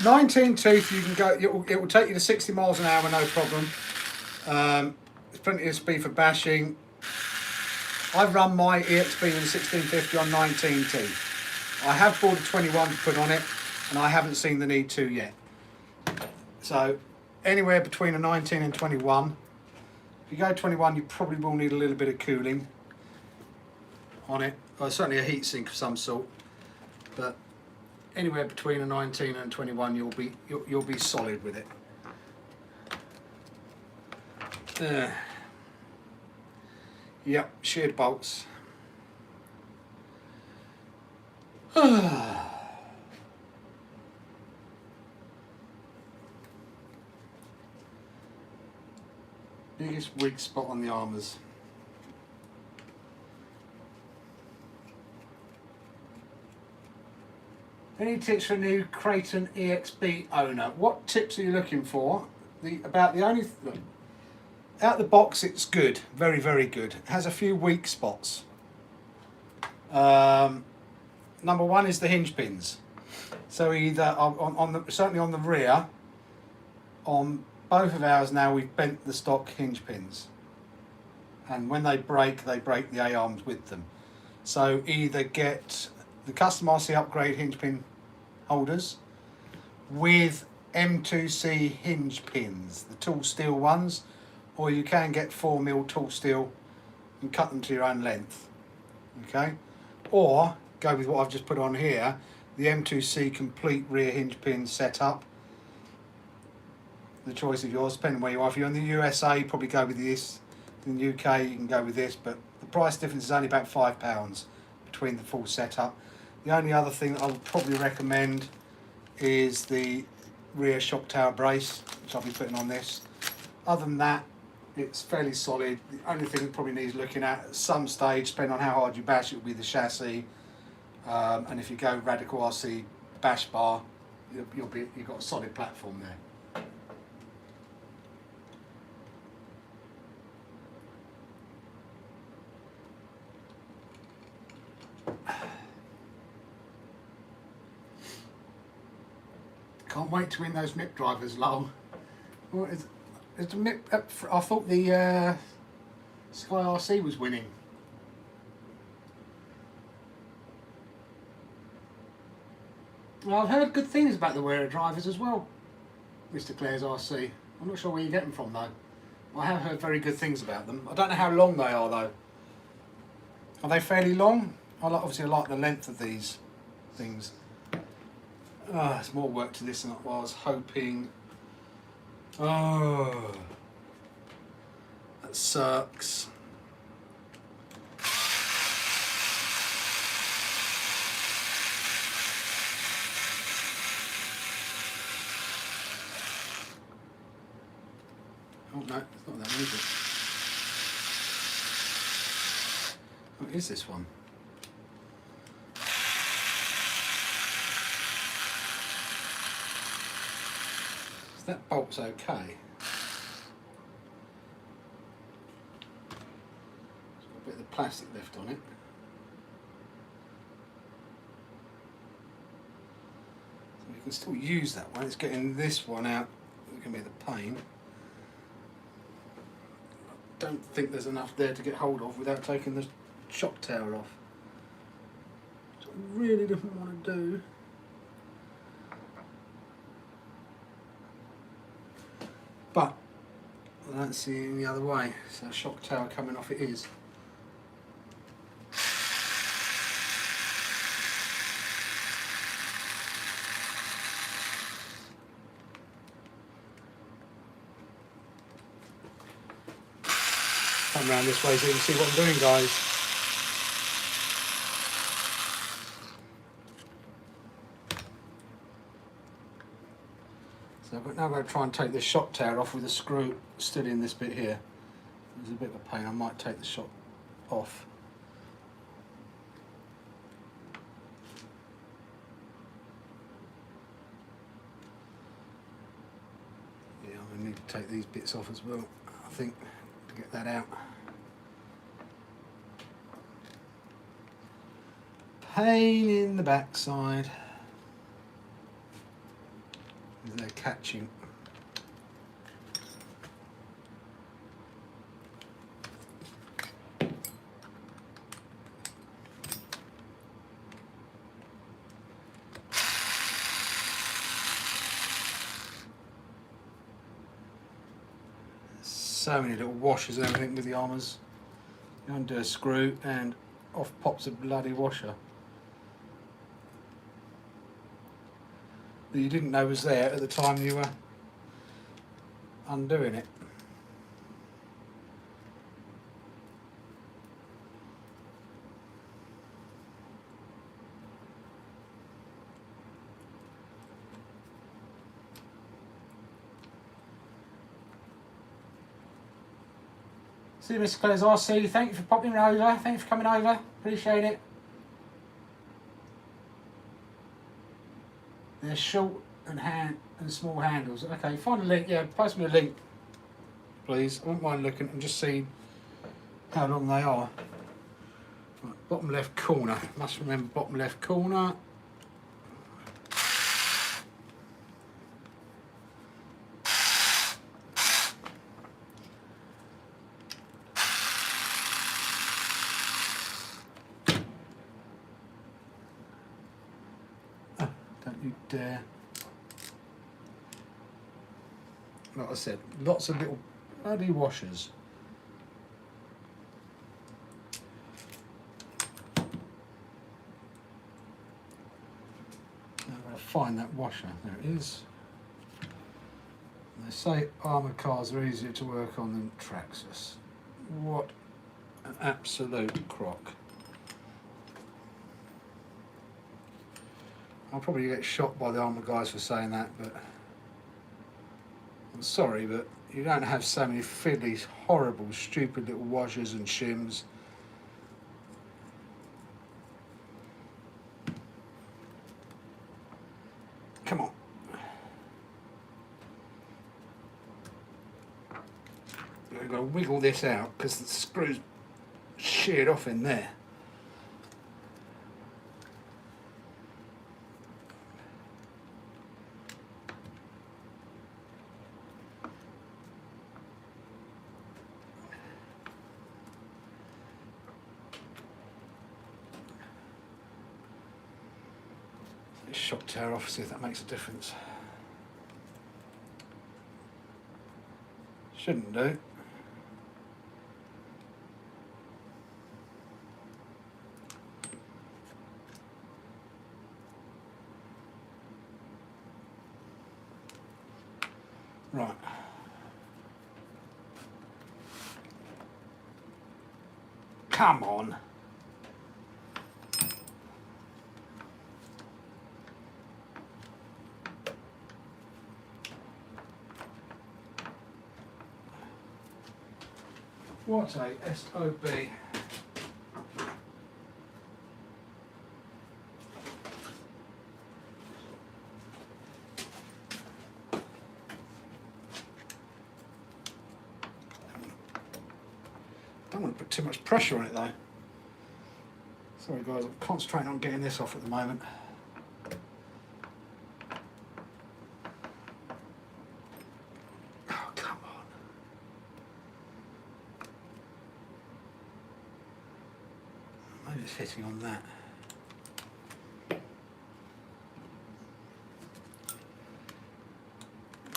19 tooth, you can go, it will take you to 60 miles an hour, no problem. There's plenty of speed for bashing. I've run my EXB in 1650 on 19 teeth. I have bought a 21 to put on it, and I haven't seen the need to yet. So anywhere between a 19 and 21. If you go 21, you probably will need a little bit of cooling on it, or certainly a heat sink of some sort. But anywhere between a 19 and 21, you'll be solid with it. Yep, sheared bolts. Biggest weak spot on the armours. Any tips for a new Kraton EXB owner? What tips are you looking for? Look, out the box, it's good, very, very good. It has a few weak spots. Number one is the hinge pins. So either certainly on the rear, on both of ours now, we've bent the stock hinge pins, and when they break the A-arms with them. So either get the custom RC upgrade hinge pin holders with M2C hinge pins, the tool steel ones, or you can get 4mm tool steel and cut them to your own length. Okay, or go with what I've just put on here, the M2C complete rear hinge pin setup. The choice of yours, depending where you are. If you're in the USA, probably go with this. In the UK, you can go with this, but the price difference is only about £5 between the full setup. The only other thing that I would probably recommend is the rear shock tower brace, which I'll be putting on this. Other than that, it's fairly solid. The only thing that probably needs looking at some stage, depending on how hard you bash it, will be the chassis. And if you go radical RC bash bar, you've got a solid platform there. Can't wait to win those MIP drivers, lol. What is the MIP? I thought the Sky RC was winning. Well, I've heard good things about the Wearer drivers as well, Mr. Clare's RC. I'm not sure where you get them from though. I have heard very good things about them. I don't know how long they are though. Are they fairly long? Obviously I like the length of these things. There's more work to this than I was hoping. Oh, that sucks. Oh no, it's not that one, is it? What is this one? That bolt's okay. It's got a bit of the plastic left on it. So you can still use that one. It's getting this one out. It's going to be the pain. I don't think there's enough there to get hold of without taking the shock tower off. Which I really didn't want to do. But I don't see any other way, so shock tower coming off it is. Come around this way so you can see what I'm doing, guys. So now I'm going to try and take this shock tower off with a screw stood in this bit here. There's a bit of a pain. I might take the shock off. Yeah, I'm going to need to take these bits off as well, I think, to get that out. Pain in the backside. They're catching. so many little washers and everything with the armours. You undo a screw and off pops a bloody washer that you didn't know was there at the time you were undoing it. See you, Mr. Clares RC. Thank you for popping over. Thank you for coming over. Appreciate it. They're short and small handles. Okay, find a link. Yeah, post me a link, please. I wouldn't mind looking and just seeing how long they are. Right, bottom left corner. Must remember bottom left corner. Don't you dare. Like I said, lots of little bloody washers. I'm going to find that washer. There it is. They say armoured cars are easier to work on than Traxxas. What an absolute crock. I'll probably get shot by the armoured guys for saying that, but I'm sorry, but you don't have so many fiddly, horrible, stupid little washers and shims. Come on. I've got to wiggle this out because the screw's sheared off in there. Shock tower off, see if that makes a difference. Shouldn't do. Right. Come on. What a SOB. Don't want to put too much pressure on it though. Sorry guys, I'm concentrating on getting this off at the moment. Oh, come on. Maybe it's hitting on that.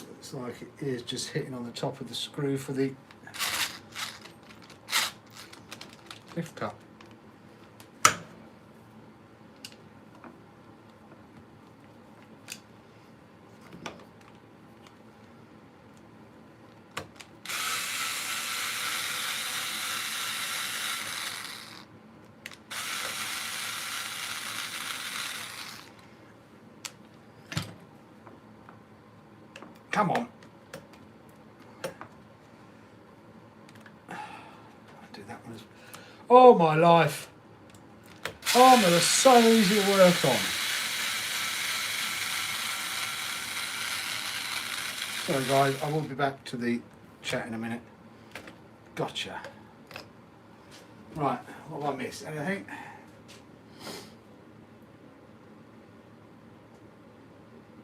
Looks like it is just hitting on the top of the screw for the lift cup. Come on. I'll do that one as well. Oh my life. Armour is so easy to work on. Sorry guys, I will be back to the chat in a minute. Gotcha. Right, what have I missed? Anything?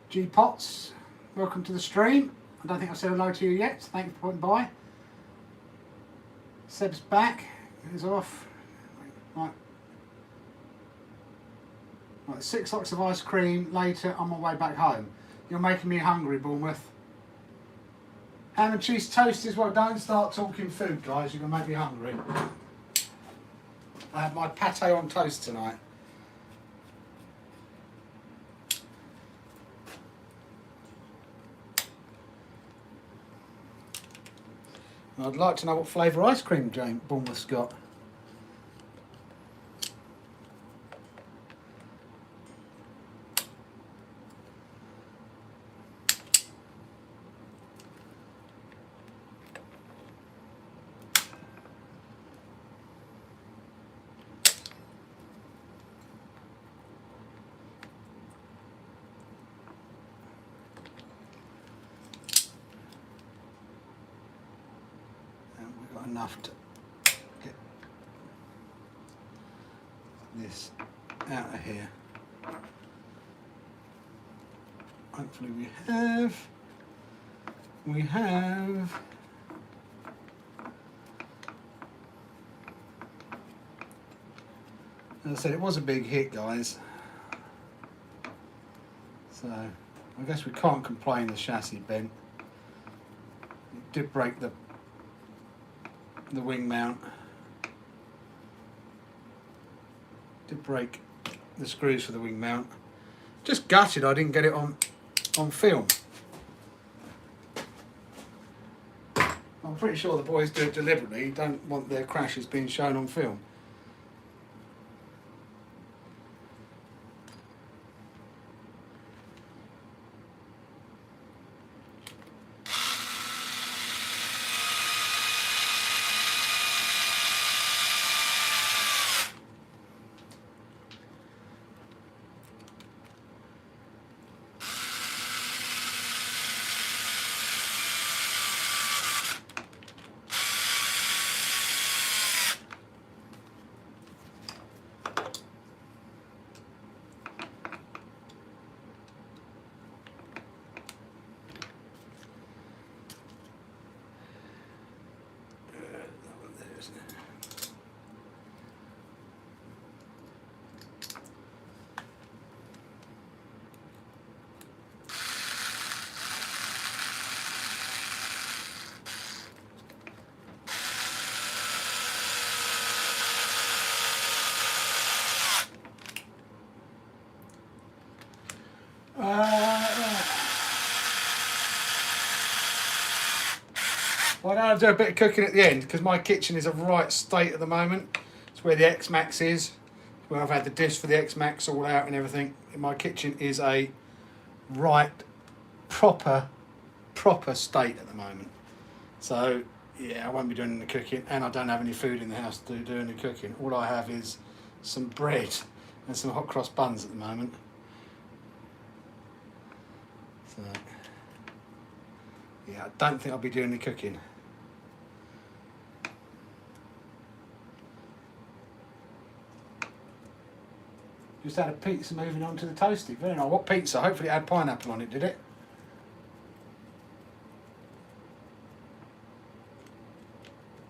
G-Pots. Welcome to the stream. I don't think I've said hello to you yet. Thank you for popping by. Seb's back. He's off. Right. 6 lots of ice cream later on my way back home. You're making me hungry, Bournemouth. Ham and cheese toast as well. Don't start talking food, guys. You're going to make me hungry. I had my pate on toast tonight. I'd like to know what flavour ice cream Bournemouth's got. Enough to get this out of here. Hopefully we have. As I said, it was a big hit, guys. So I guess we can't complain the chassis bent. It did break the wing mount. Did break the screws for the wing mount. Just gutted I didn't get it on film. I'm pretty sure the boys do it deliberately, don't want their crashes being shown on film. Well, I'll do a bit of cooking at the end because my kitchen is a right state at the moment. It's where the X-Max is, where I've had the disc for the X-Max all out and everything. My kitchen is a right proper state at the moment. So yeah, I won't be doing any cooking, and I don't have any food in the house to do any cooking. All I have is some bread and some hot cross buns at the moment. So yeah, I don't think I'll be doing any cooking. Just had a pizza moving on to the toasty. Very nice. What pizza? Hopefully it had pineapple on it, did it?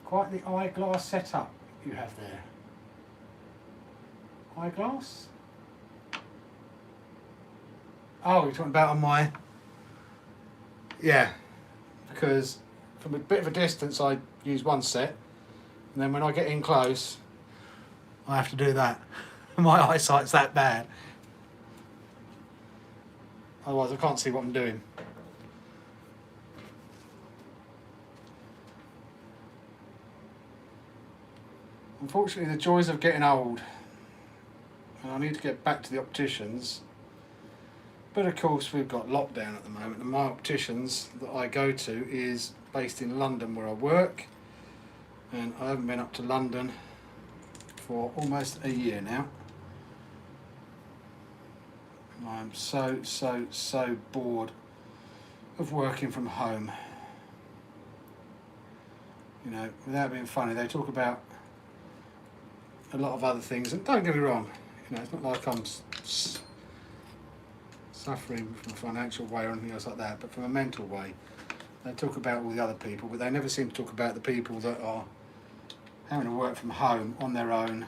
Quite the eyeglass setup you have there. Eyeglass? Oh, you're talking about on my... Yeah, because from a bit of a distance I use one set, and then when I get in close, I have to do that. My eyesight's that bad. Otherwise I can't see what I'm doing. Unfortunately, the joys of getting old, and I need to get back to the opticians. But of course we've got lockdown at the moment, and my opticians that I go to is based in London where I work, and I haven't been up to London for almost a year now. I'm so bored of working from home. You know, without being funny, they talk about a lot of other things, and don't get me wrong, you know, it's not like I'm suffering from a financial way or anything else like that, but from a mental way. They talk about all the other people, but they never seem to talk about the people that are having to work from home on their own.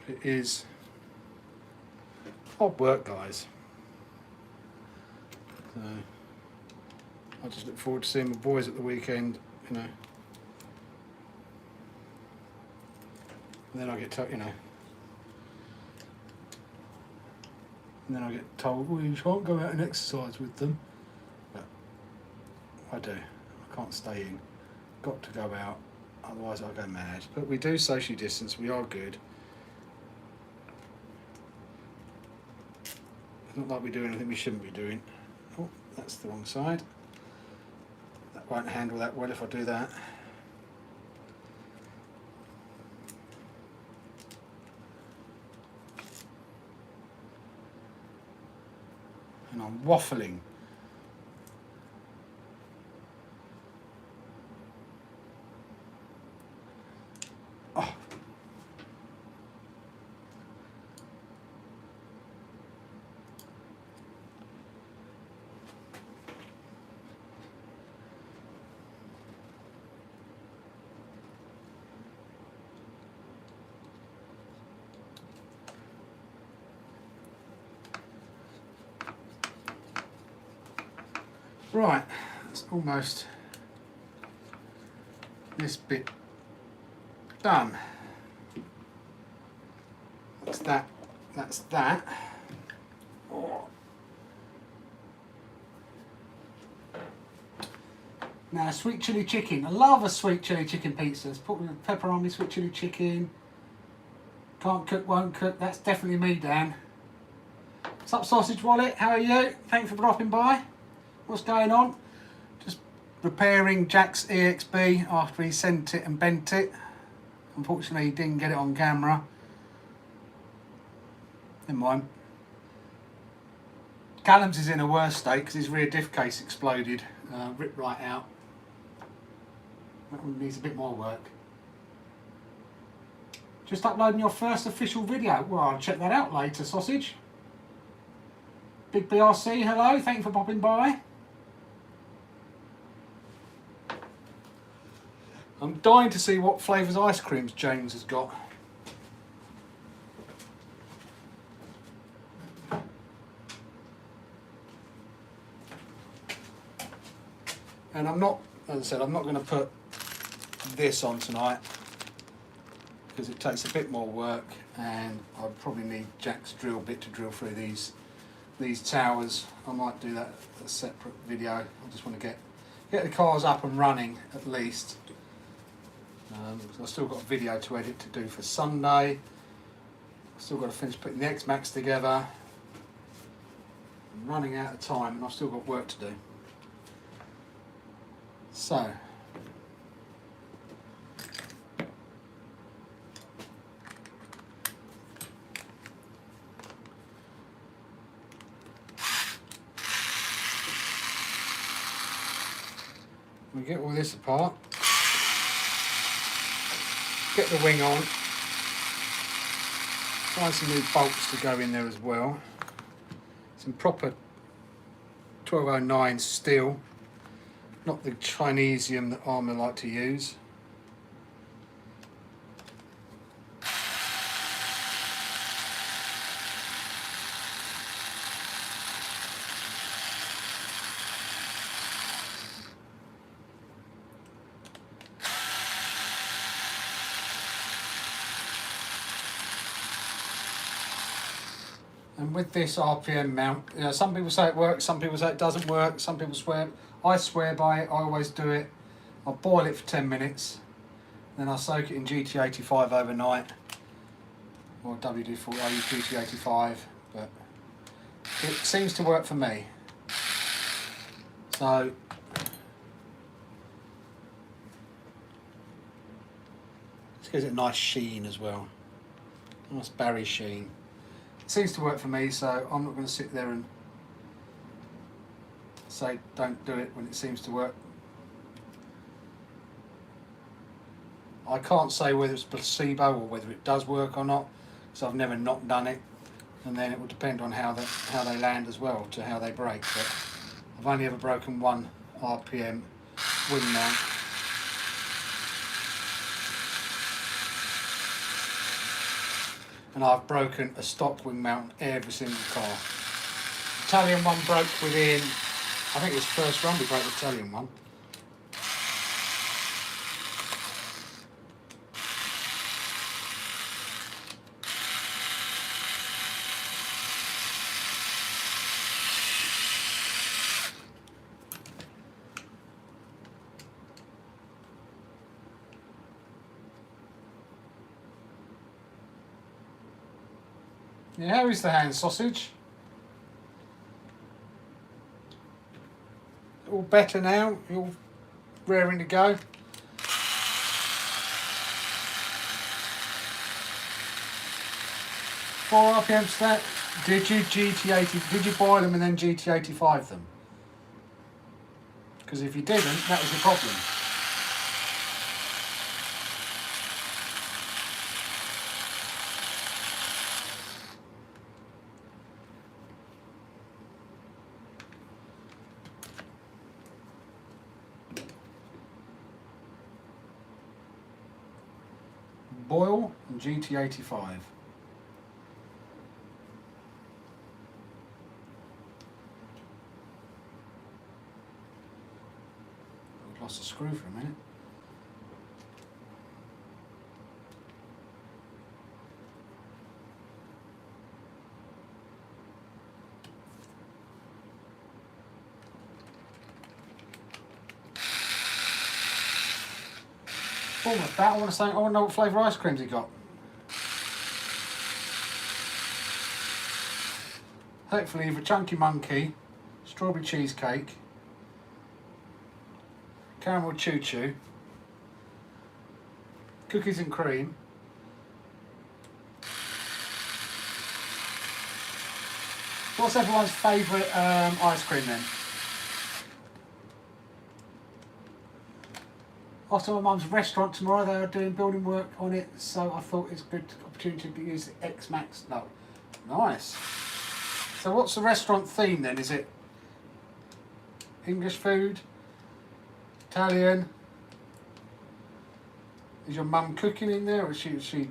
It is hard work, guys. So I just look forward to seeing my boys at the weekend, you know. And then I get told, you know. And then I get told, well, you can't go out and exercise with them. But I do. I can't stay in. Got to go out, otherwise I'll go mad. But we do socially distance, we are good. It's not like we do anything we shouldn't be doing. Oh, that's the wrong side. That won't handle that well if I do that. And I'm waffling. Oh. Right, it's almost this bit done. That's that. That's that. Oh. Now, sweet chili chicken. I love a sweet chili chicken pizza. It's put with pepperoni, sweet chili chicken. Can't cook, won't cook. That's definitely me, Dan. What's up, Sausage Wallet? How are you? Thanks for dropping by. What's going on? Just repairing Jack's EXB after he sent it and bent it. Unfortunately, he didn't get it on camera. Never mind. Callum's is in a worse state because his rear diff case exploded, ripped right out. That one needs a bit more work. Just uploading your first official video. Well, I'll check that out later, Sausage. Big BRC, hello, thank you for popping by. I'm dying to see what flavours ice creams James has got. And I'm not, as I said, I'm not going to put this on tonight because it takes a bit more work and I probably need Jack's drill bit to drill through these towers. I might do that as a separate video. I just want to get the cars up and running at least. I've still got a video to edit to do for Sunday. I've still got to finish putting the X-Max together. I'm running out of time and I've still got work to do. So, we get all this apart, get the wing on, find some new bolts to go in there as well, some proper 1209 steel, not the Chinesium that Armour like to use. And with this RPM mount, you know, some people say it works, some people say it doesn't work, some people swear. I swear by it, I always do it. I boil it for 10 minutes, then I soak it in GT85 overnight, or WD-40, I use GT85, but it seems to work for me. So, this gives it a nice sheen as well, nice berry sheen. It seems to work for me, so I'm not going to sit there and say don't do it when it seems to work. I can't say whether it's placebo or whether it does work or not, because I've never not done it, and then it will depend on how they land as well, to how they break. But I've only ever broken one RPM wing mount. And I've broken a stock wing mount every single car. Talion one broke within I think it's the first run we broke the Talion one. Yeah, how is the hand sausage? All better now, all raring to go. Four RPMs that. Did you GT80? Did you boil them and then GT85 them? Because if you didn't, that was the problem. Boil and GT85. I lost a screw for a minute. Oh, with that, I want to know what flavour ice creams he got. Hopefully either Chunky Monkey, strawberry cheesecake, caramel choo choo, cookies and cream, what's everyone's favourite ice cream then? After my mum's restaurant tomorrow, they are doing building work on it, so I thought it's a good opportunity to use the X-Max. No, nice. So what's the restaurant theme then? Is it English food, Italian? Is your mum cooking in there, or is she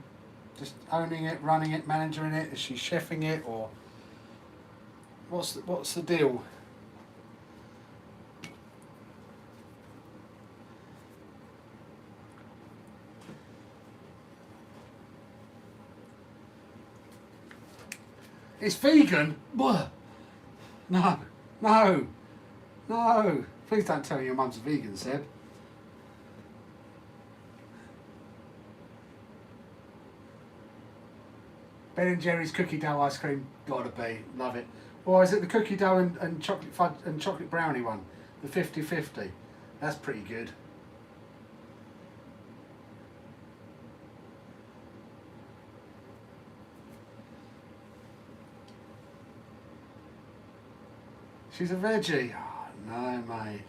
just owning it, running it, managing it? Is she chefing it, or what's the deal? It's vegan? Blah. No, no, no. Please don't tell me your mum's a vegan, Seb. Ben & Jerry's cookie dough ice cream, gotta be, love it. Or is it the cookie dough and chocolate fudge and chocolate brownie one? The 50-50. That's pretty good. She's a veggie. Oh, no, mate.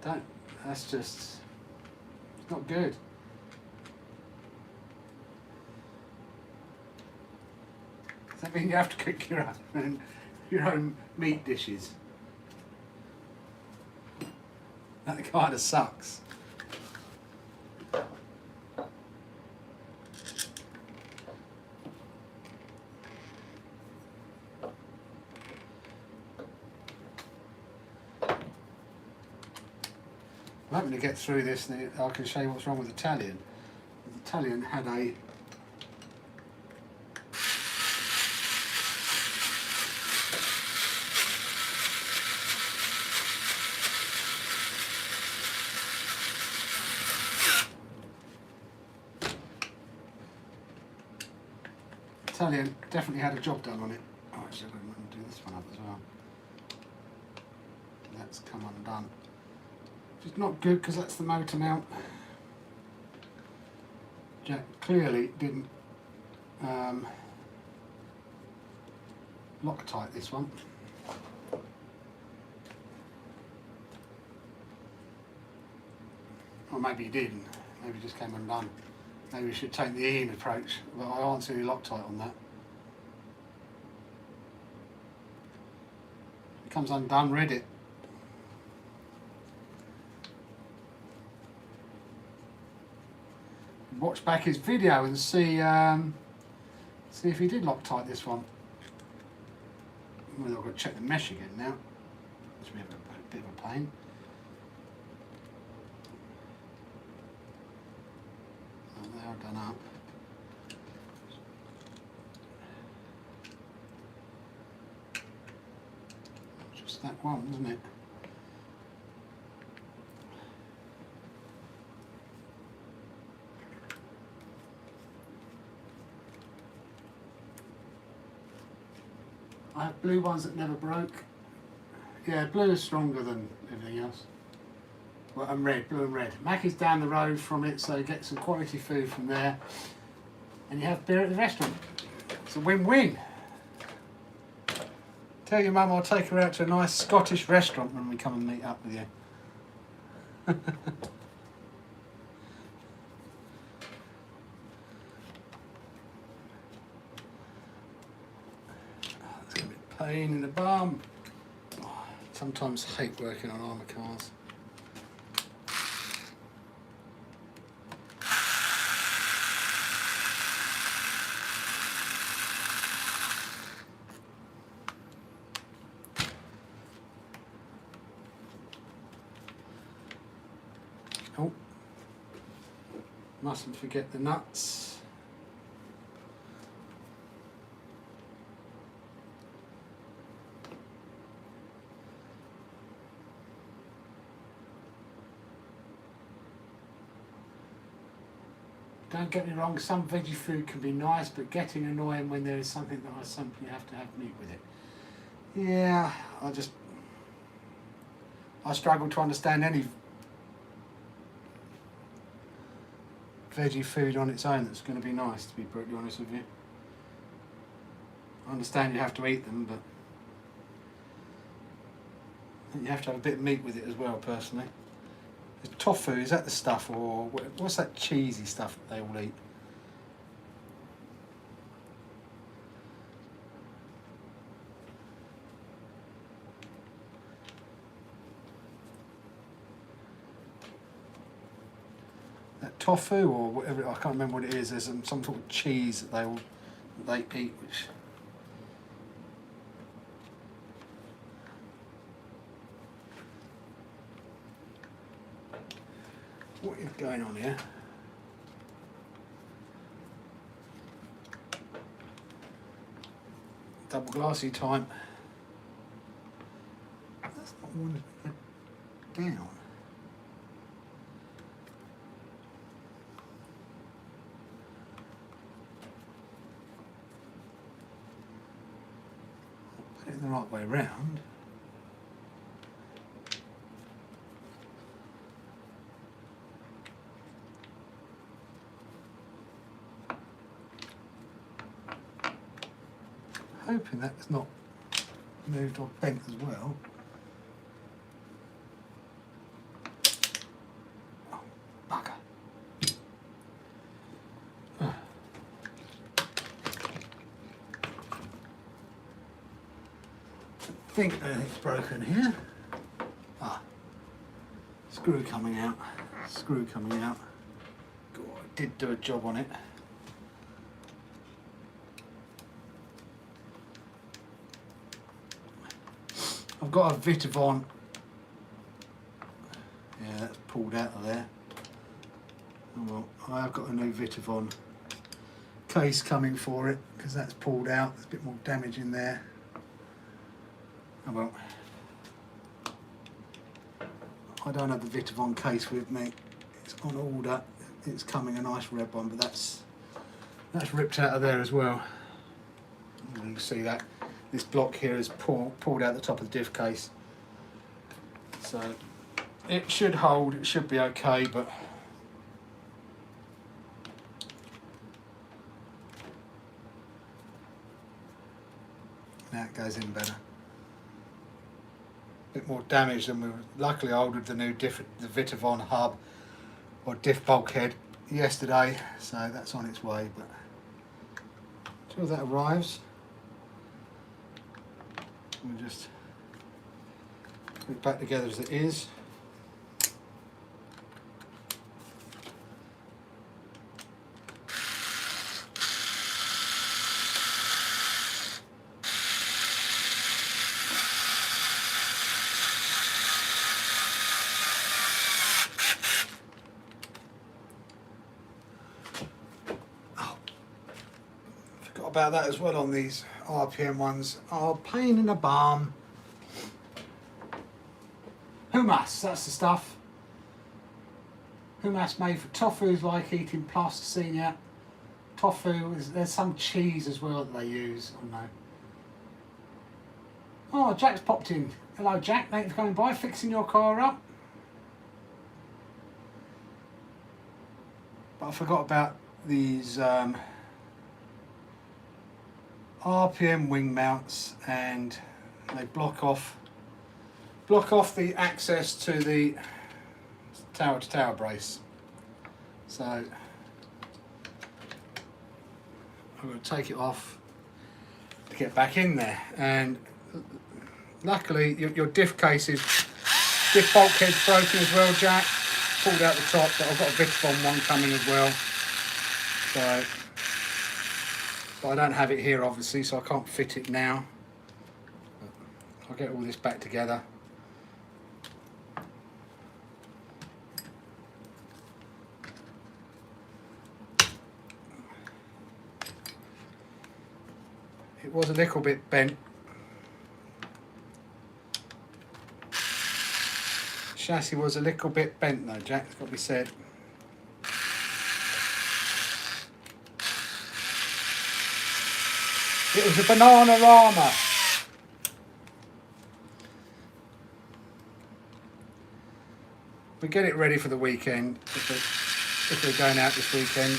Don't. That's just. It's not good. Does that mean you have to cook your own meat dishes? That kind of sucks. I'm hoping to get through this and I can show you what's wrong with the Talion. The Talion had a Talion definitely had a job done on it. Oh, actually, I'm going to do this one up as well. That's come undone. It's not good because that's the motor mount. Jack clearly didn't Loctite this one. Or maybe he didn't. Maybe it just came undone. Maybe we should take the Ian approach, but I aren't seeing any Loctite on that. It comes undone, read it. Watch back his video and see see if he did Loctite this one. Well, I've got to check the mesh again now. which we have a bit of a pain. So they are done up. Just that one, isn't it? I have blue ones that never broke. Yeah, blue is stronger than everything else. Well, and red, blue and red. Mackie's down the road from it, so you get some quality food from there. And you have beer at the restaurant. It's a win-win. Tell your mum I'll take her out to a nice Scottish restaurant when we come and meet up with you. It's going to be a pain in the bum. Oh, sometimes hate working on armour cars. Oh, mustn't forget the nuts. Don't get me wrong, some veggie food can be nice, but getting annoying when there is something that I simply have to have meat with it. Yeah, I struggle to understand any veggie food on its own that's going to be nice, to be brutally honest with you. I understand you have to eat them, but I think you have to have a bit of meat with it as well, personally. The tofu, is that the stuff, or what's that cheesy stuff that they all eat? Tofu or whatever, I can't remember what it is. There's some sort of cheese that they eat, which what is going on here? Double glassy time. That's not one down. The right way round. Hoping that's not moved or bent as well. Oh, bugger. I think anything's broken here. Ah, screw coming out. Screw coming out. God, I did do a job on it. I've got a Vitavon. Yeah, that's pulled out of there. Oh well, I have got a new Vitavon case coming for it because that's pulled out. There's a bit more damage in there. Oh well, I don't have the Vitavon case with me. It's on order. It's coming, a nice red one, but that's ripped out of there as well. You can see that this block here is pulled out the top of the diff case. So it should hold. It should be okay, but now it goes in better. Bit more damage than we were. Luckily I ordered the new the Vitavon hub or diff bulkhead yesterday, so that's on its way, but until that arrives we'll just put it back together as it is. about that as well on these RPM ones. Oh, pain in the bum. Hummus, that's the stuff. Hummus made for tofu's like eating plasticine. Tofu, there's some cheese as well that they use. I don't know. Oh, Jack's popped in. Hello, Jack. Thanks for coming by, fixing your car up. But I forgot about these RPM wing mounts, and they block off the access to the tower brace. So I'm going to take it off to get back in there, and luckily your diff bulkhead's broken as well, Jack. Pulled out the top, but I've got a Vitafon one coming as well. So, but I don't have it here obviously, so I can't fit it now. But I'll get all this back together. It was a little bit bent. Chassis was a little bit bent though, Jack, it's got to be said. It was a banana-rama. We get it ready for the weekend, if we're going out this weekend.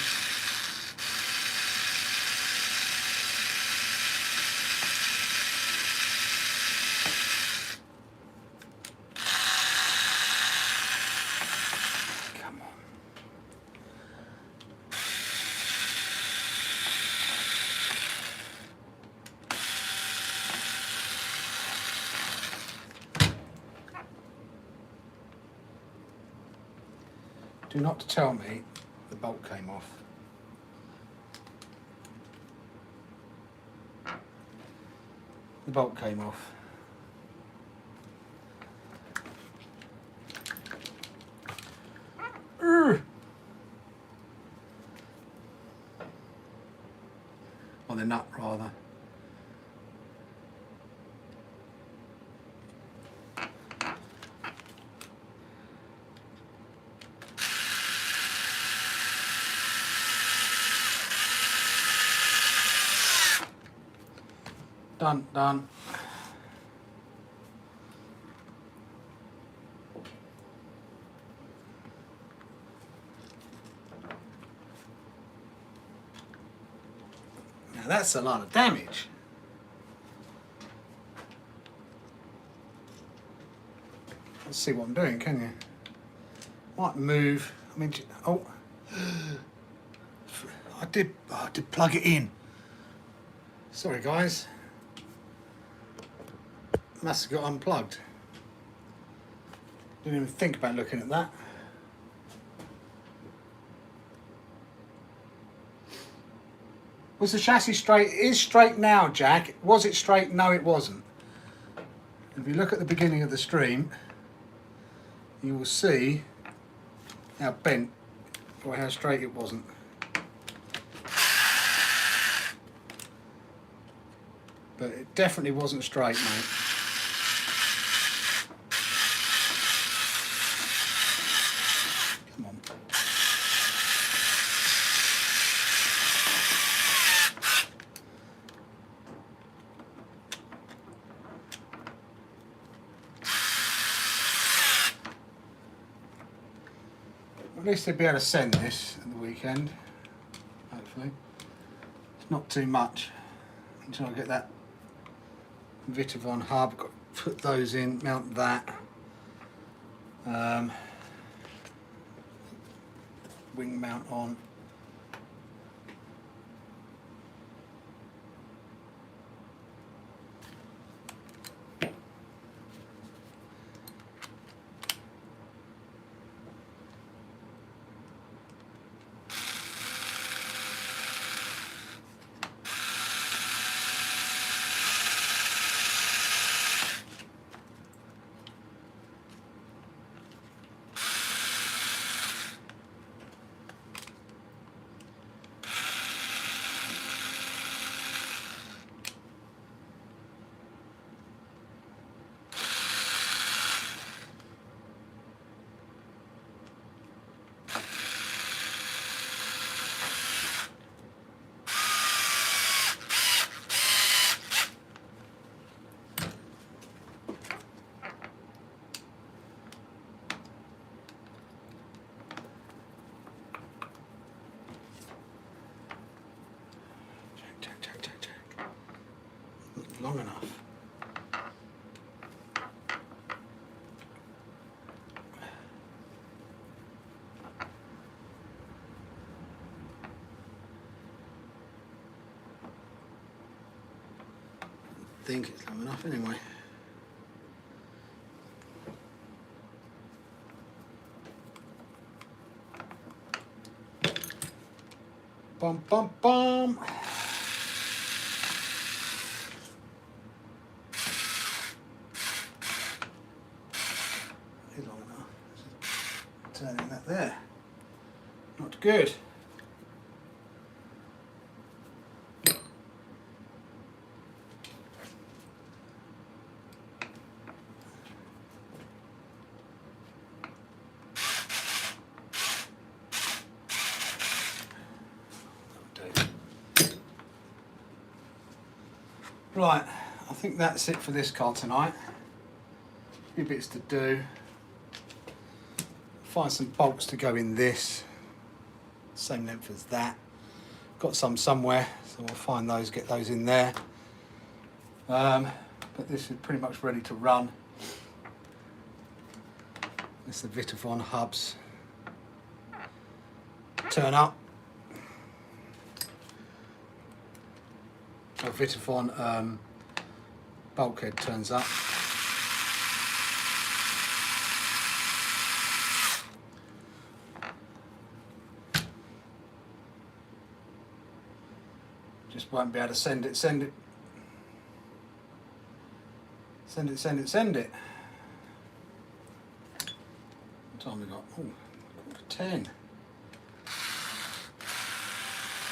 Do not tell me the bolt came off. The bolt came off. Or the nut rather. Done. Now that's a lot of damage. Let's see what I'm doing, can you? Might move. I mean, oh, I did plug it in. Sorry, guys. Must have got unplugged. Didn't even think about looking at that. Was the chassis straight? It is straight now, Jack. Was it straight? No, it wasn't. If you look at the beginning of the stream, you will see how bent or how straight it wasn't. But it definitely wasn't straight, mate. Come on. At least they'll be able to send this at the weekend, hopefully. It's not too much until I get that Vitafon hub. Got to put those in, mount that. Wing mount on. long enough. I think it's long enough anyway. Bum bum bum. It's long enough. Turning that there. Not good. Right, I think that's it for this car tonight. A few bits to do. Find some bolts to go in this. Same length as that. Got some somewhere, so I'll find those, get those in there. But this is pretty much ready to run. This is the Vitavon hubs. Turn up. A Vitavon bulkhead turns up. Just won't be able to send it. Send it. What time we got? Oh, 10.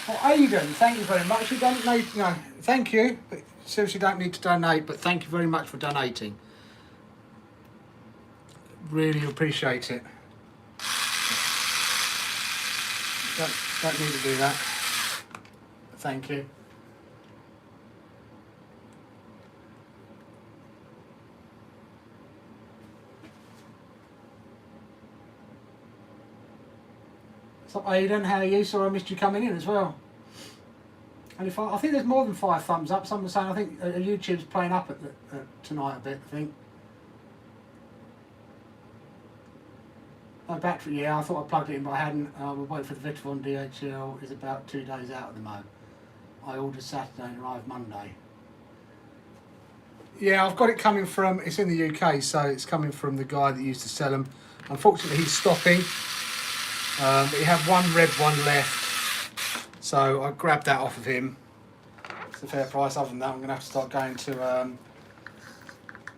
Well, Aidan, thank you very much. You don't need, no, thank you. But seriously, don't need to donate, but thank you very much for donating. Really appreciate it. Don't need to do that. But thank you. What's up, Aidan? How are you? Sorry I missed you coming in as well. And if I think there's more than 5 thumbs up. Someone was saying I think YouTube's playing up at tonight a bit. I think. My battery, yeah, I thought I plugged it in, but I hadn't. We'll wait for the Vitavon DHL. Is about 2 days out at the moment. I ordered Saturday and arrived Monday. Yeah, I've got it coming from. It's in the UK, so it's coming from the guy that used to sell them. Unfortunately, he's stopping. But he had one red one left, so I grabbed that off of him. It's a fair price. Other than that, I'm going to have to start going to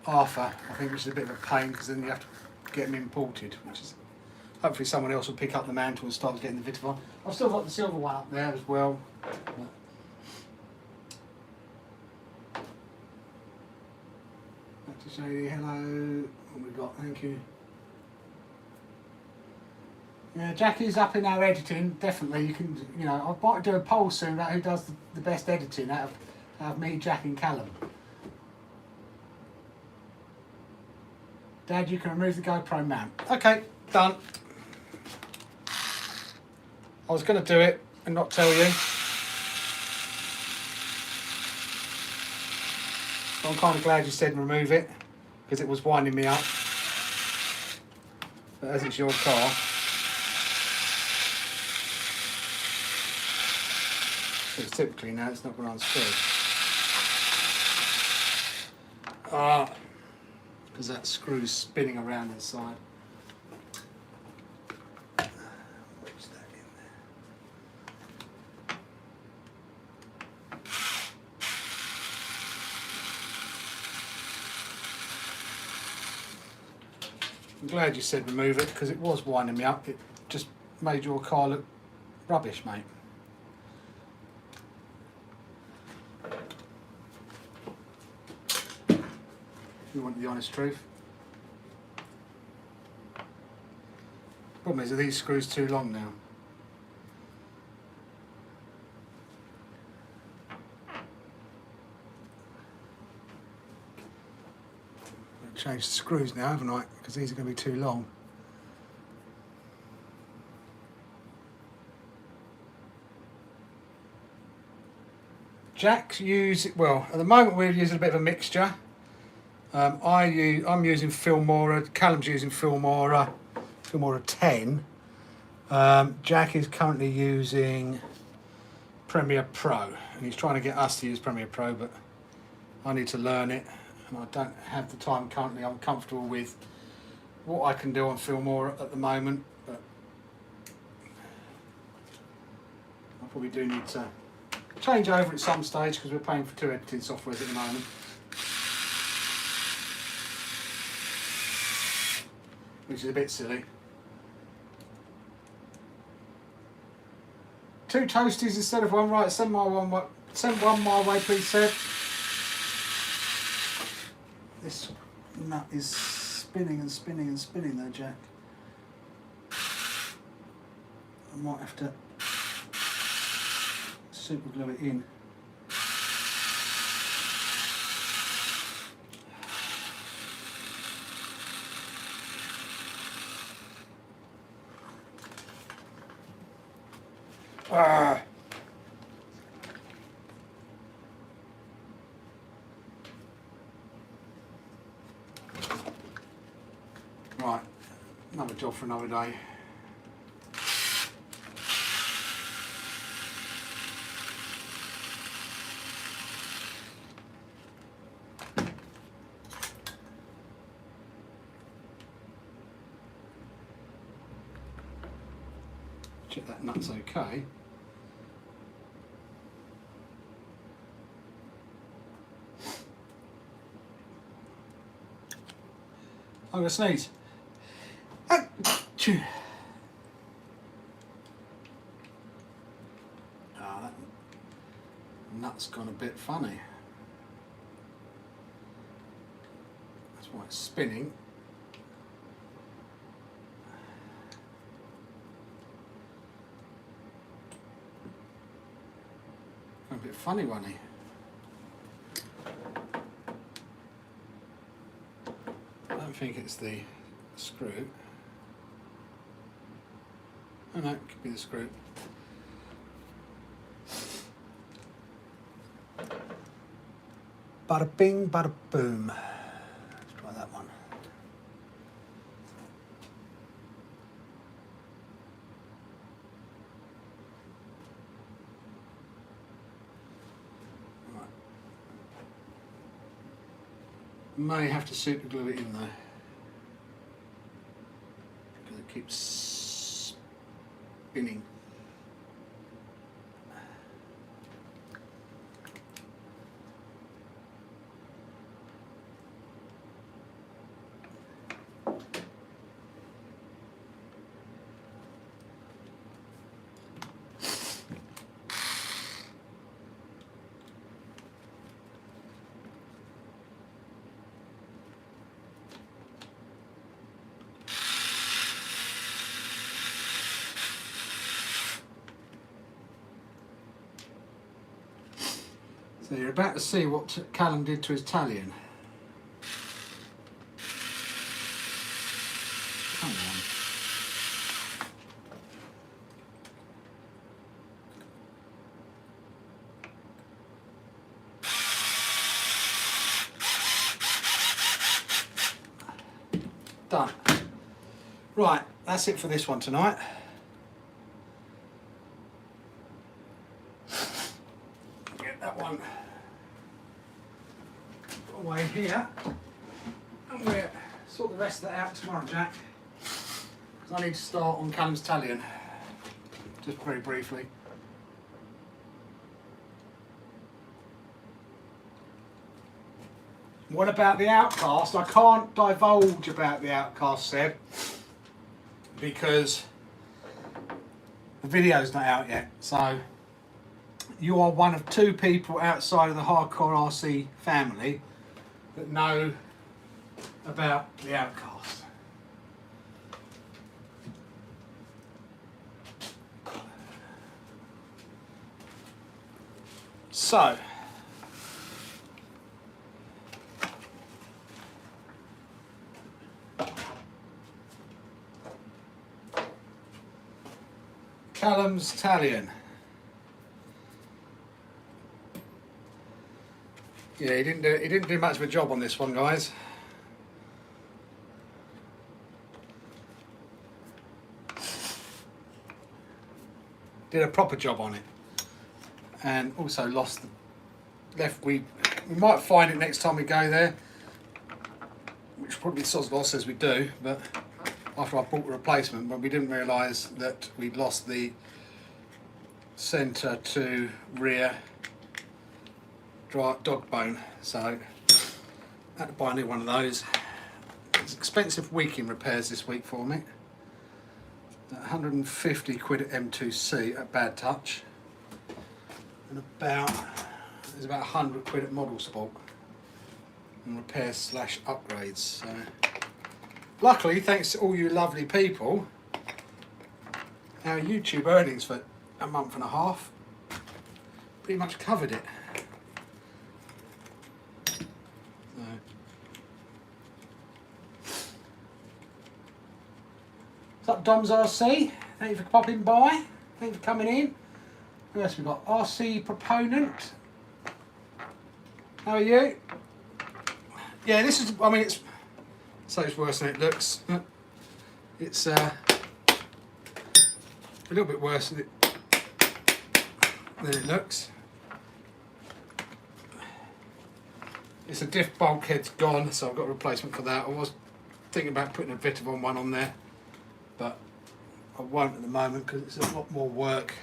Arthur, I think, which is a bit of a pain because then you have to get them imported, which is hopefully someone else will pick up the mantle and start getting the Vitavon. I've still got the silver one up there as well. Back to Shady, hello. What we got? Thank you. Yeah, Jackie's up in our editing, definitely. You can, you know, I might do a poll soon about who does the best editing out of me, Jack and Callum. Dad, you can remove the GoPro mount. Okay, done. I was going to do it and not tell you. So I'm kind of glad you said remove it, because it was winding me up. But as it's your car... It's typically now it's not going to unscrew. Because that screw's spinning around inside. Wedge that in there. I'm glad you said remove it because it was winding me up. It just made your car look rubbish, mate. You want the honest truth. Problem is, are these screws too long now? I've changed the screws now, haven't I? Because these are going to be too long. Jack's using, well, at the moment we're using a bit of a mixture. I'm using Filmora, Callum's using Filmora 10. Jack is currently using Premiere Pro, and he's trying to get us to use Premiere Pro, but I need to learn it, and I don't have the time currently. I'm comfortable with what I can do on Filmora at the moment, but I probably do need to change over at some stage because we're paying for 2 editing softwares at the moment. Which is a bit silly. 2 toasties instead of 1, right? Send one my way, please, Seb. This nut is spinning and spinning and spinning though, Jack. I might have to super glue it in. Right, another job for another day. Check that nut's okay. I'm gonna sneeze. Achoo. Ah, that nut's gone a bit funny. That's why it's spinning. A bit funny, wasn't he? I don't think it's the screw. Oh no, it could be the screw. Bada bing, bada boom. Let's try that one. Right. May have to super glue it in though, because it keeps spinning. So you're about to see what Callum did to his Talion. Come on. Done. Right, that's it for this one tonight. Get that one away here, and we'll sort the rest of that out tomorrow, Jack, because I need to start on Callum's Talion, just very briefly. What about the Outcast? I can't divulge about the Outcast, Seb, because the video's not out yet. So you are one of 2 people outside of the Hardcore RC family that know about the Outcast. So Callum's Talion. Yeah, he didn't do much of a job on this one, guys. Did a proper job on it, and also lost the left. We might find it next time we go there, which probably sods loss as we do. But after I bought the replacement, but we didn't realise that we'd lost the centre to rear dog bone, so I had to buy a new one of those. It's expensive week in repairs this week for me. 150 quid at M2C at Bad Touch, and there's about 100 quid at Model Sport and repairs / upgrades. So luckily, thanks to all you lovely people, our YouTube earnings for a month and a half pretty much covered it. What's up, Dom's RC? Thank you for popping by. Thank you for coming in. Who else we got? RC Proponent. How are you? Yeah, this is, I mean, it's worse than it looks. It's a little bit worse than it looks. It's a diff bulkhead's gone, so I've got a replacement for that. I was thinking about putting a Vitavon one on there, but I won't at the moment because it's a lot more work.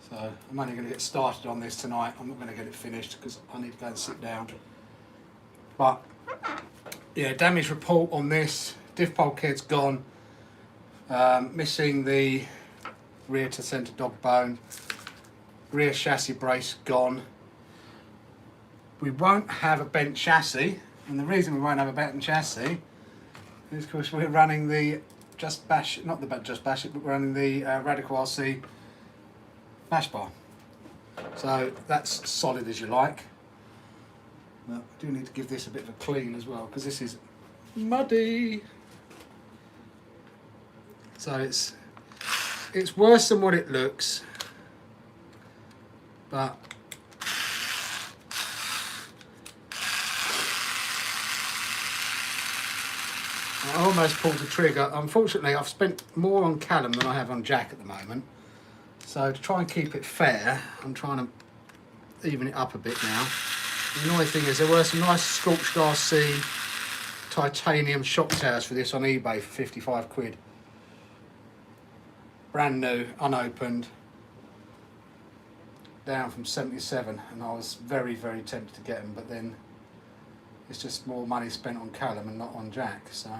So I'm only going to get started on this tonight. I'm not going to get it finished because I need to go and sit down. But yeah, damage report on this. Diff bulkhead's gone. Missing the rear to centre dog bone. Rear chassis brace gone. We won't have a bent chassis, and the reason we won't have a bent chassis is because we're running the Just Bash, not the Just Bash It, but we're running the Radical RC mash bar. So that's solid as you like. But I do need to give this a bit of a clean as well because this is muddy. So it's worse than what it looks, but I almost pulled the trigger. Unfortunately, I've spent more on Callum than I have on Jack at the moment. So to try and keep it fair, I'm trying to even it up a bit now. The annoying thing is there were some nice scorched RC titanium shock towers for this on eBay for 55 quid. Brand new, unopened, down from 77, and I was very, very tempted to get them, but then it's just more money spent on Callum and not on Jack, so.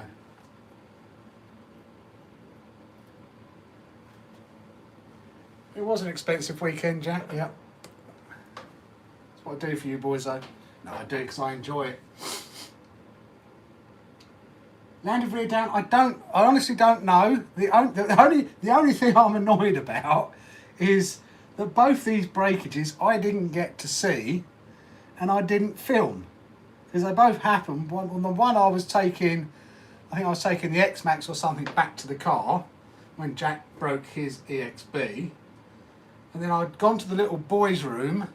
It was an expensive weekend, Jack, yep. That's what I do for you boys, though. No, I do because I enjoy it. Landed rear down, I honestly don't know. The only thing I'm annoyed about is that both these breakages I didn't get to see and I didn't film. Because they both happened. On the one I was taking, I think I was taking the X-Max or something back to the car when Jack broke his EXB. And then I'd gone to the little boys' room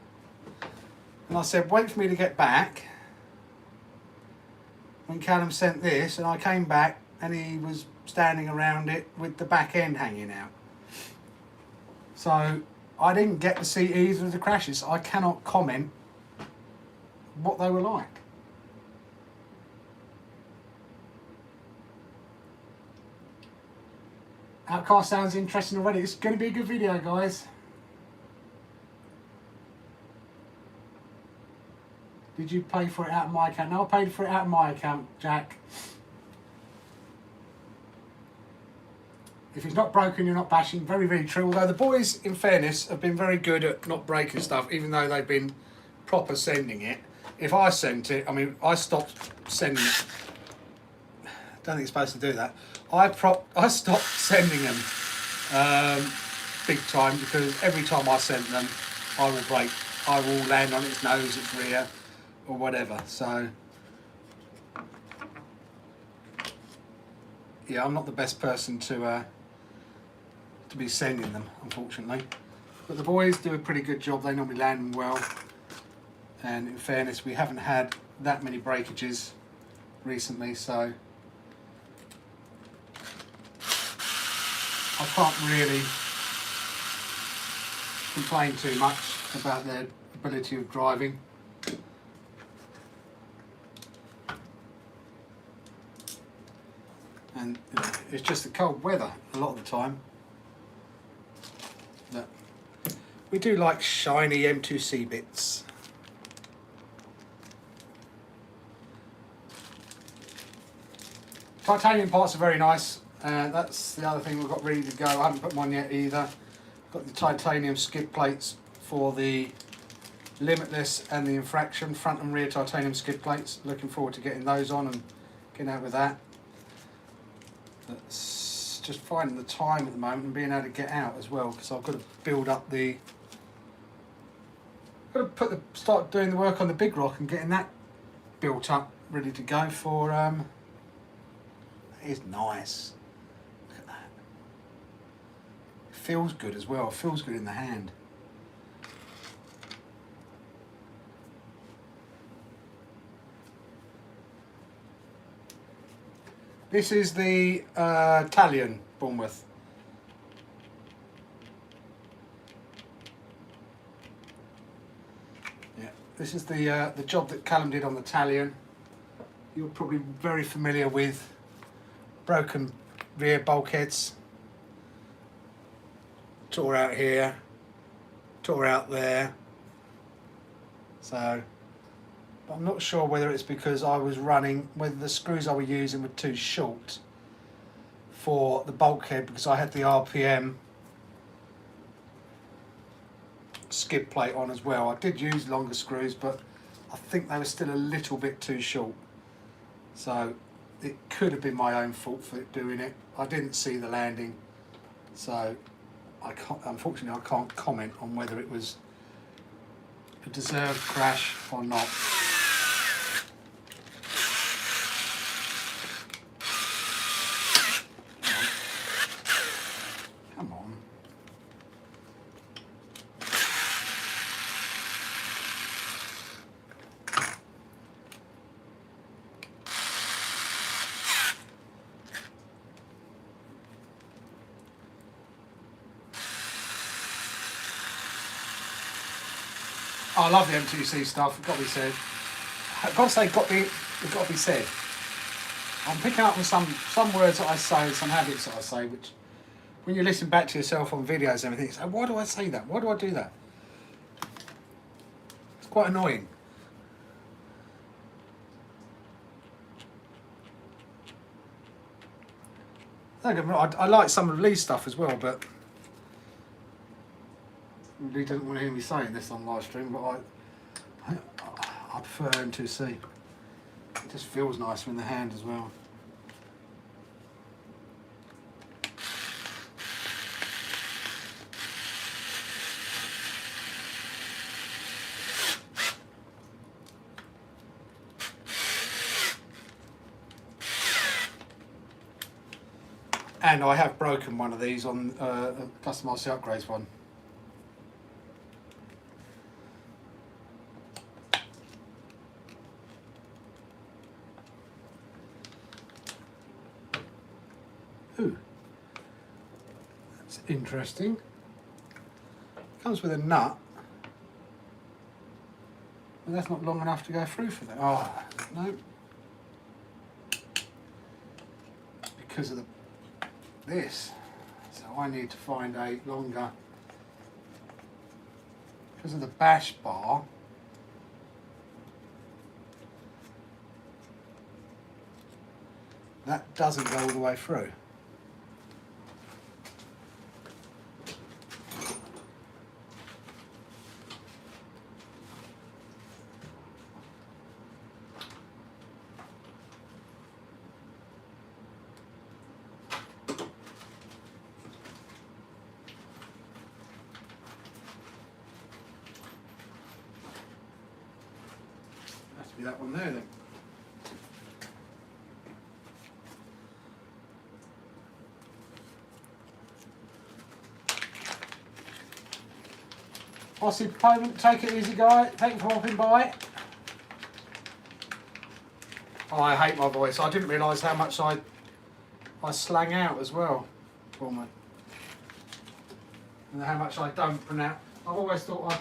and I said, wait for me to get back. When Callum sent this, and I came back and he was standing around it with the back end hanging out. So I didn't get to see either of the crashes. So I cannot comment what they were like. Outcast sounds interesting already. It's going to be a good video, guys. Did you pay for it out of my account? No, I paid for it out of my account, Jack. If it's not broken, you're not bashing. Very, very true. Although the boys, in fairness, have been very good at not breaking stuff, even though they've been proper sending it. If I sent it, I mean, I stopped sending it. Don't think you're supposed to do that. I stopped sending them big time because every time I sent them, I will break. I will land on its nose, its rear, or whatever. So yeah, I'm not the best person to be sending them, unfortunately. But the boys do a pretty good job. They normally land them well. and in fairness we haven't had that many breakages recently, so I can't really complain too much about their ability of driving. And it's just the cold weather a lot of the time. But we do like shiny M2C bits. Titanium parts are very nice. That's the other thing we've got ready to go. I haven't put them on yet either. Got the titanium skid plates for the Limitless and the Infraction, front and rear titanium skid plates. Looking forward to getting those on and getting out with that. It's just finding the time at the moment and being able to get out as well, because I've got to build up the, start doing the work on the big rock and getting that built up, ready to go for. That is nice. Look at that. It feels good as well. It feels good in the hand. This is the Talion Bournemouth. Yeah, this is the job that Callum did on the Talion. You're probably very familiar with broken rear bulkheads. Tore out here, tore out there. So. But I'm not sure whether it's because I was running, whether the screws I was using were too short for the bulkhead, because I had the RPM skid plate on as well. I did use longer screws, but I think they were still a little bit too short. So it could have been my own fault for doing it. I didn't see the landing, so unfortunately I can't comment on whether it was a deserved crash or not. I love the M2C stuff, it's got to be said. I've got to say, it's got to be said. I'm picking up on some words that I say, some habits that I say, which when you listen back to yourself on videos and everything, you say, why do I say that? Why do I do that? It's quite annoying. I like some of Lee's stuff as well, but Lee doesn't want to hear me saying this on live stream, but I prefer M2C. It just feels nicer in the hand as well. And I have broken one of these on a Custom RC Upgrades one. Ooh, that's interesting. Comes with a nut, but that's not long enough to go through for that. Oh, no. Because of this. So I need to find a longer, because of the bash bar. That doesn't go all the way through. Has to be that one there then. Aussie proponent, take it easy, guy. Thank you for hopping by. Oh, I hate my voice. I didn't realise how much I slang out as well, woman. And how much I don't pronounce. I've always thought I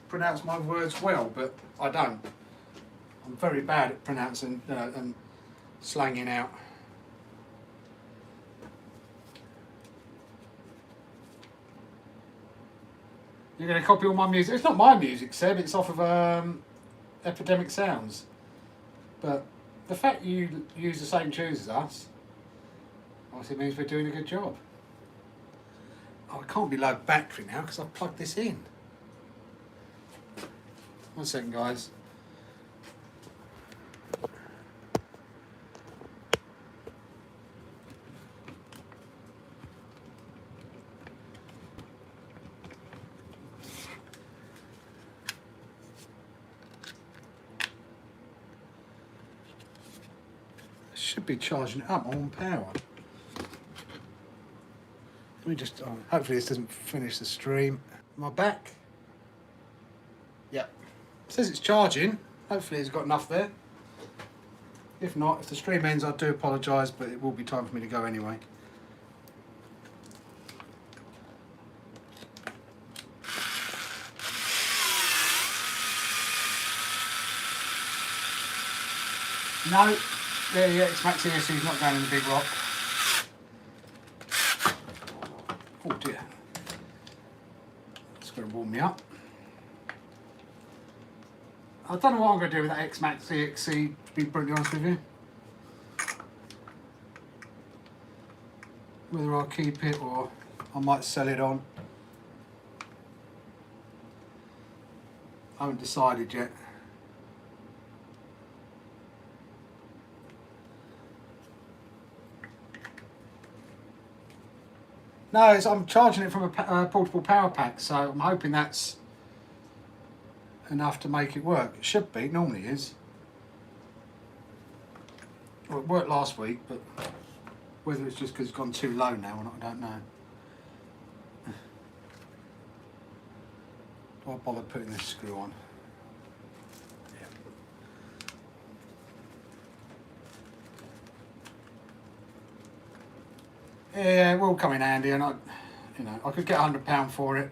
pronounce my words well, but I don't. I'm very bad at pronouncing and slanging out. You're going to copy all my music? It's not my music, Seb. It's off of Epidemic Sounds. But the fact you use the same tunes as us, obviously means we're doing a good job. Oh, I can't be low battery now because I've plugged this in. 1 second, guys. Should be charging it up on power. Let me just, hopefully this doesn't finish the stream. Am I back? Yep. It says it's charging. Hopefully it's got enough there. If not, if the stream ends, I do apologise, but it will be time for me to go anyway. No. Yeah, it's Max here, so he's not going in the big rock. Oh dear. It's going to warm me up. I don't know what I'm going to do with that X-Max EXC, to be brutally honest with you. Whether I'll keep it or I might sell it on. I haven't decided yet. No, I'm charging it from a portable power pack, so I'm hoping that's enough to make it work. It should be, it normally is. Well, it worked last week, but whether it's just because it's gone too low now or not, I don't know. Do I bother putting this screw on? Yeah, it will come in handy, and I could get £100 for it,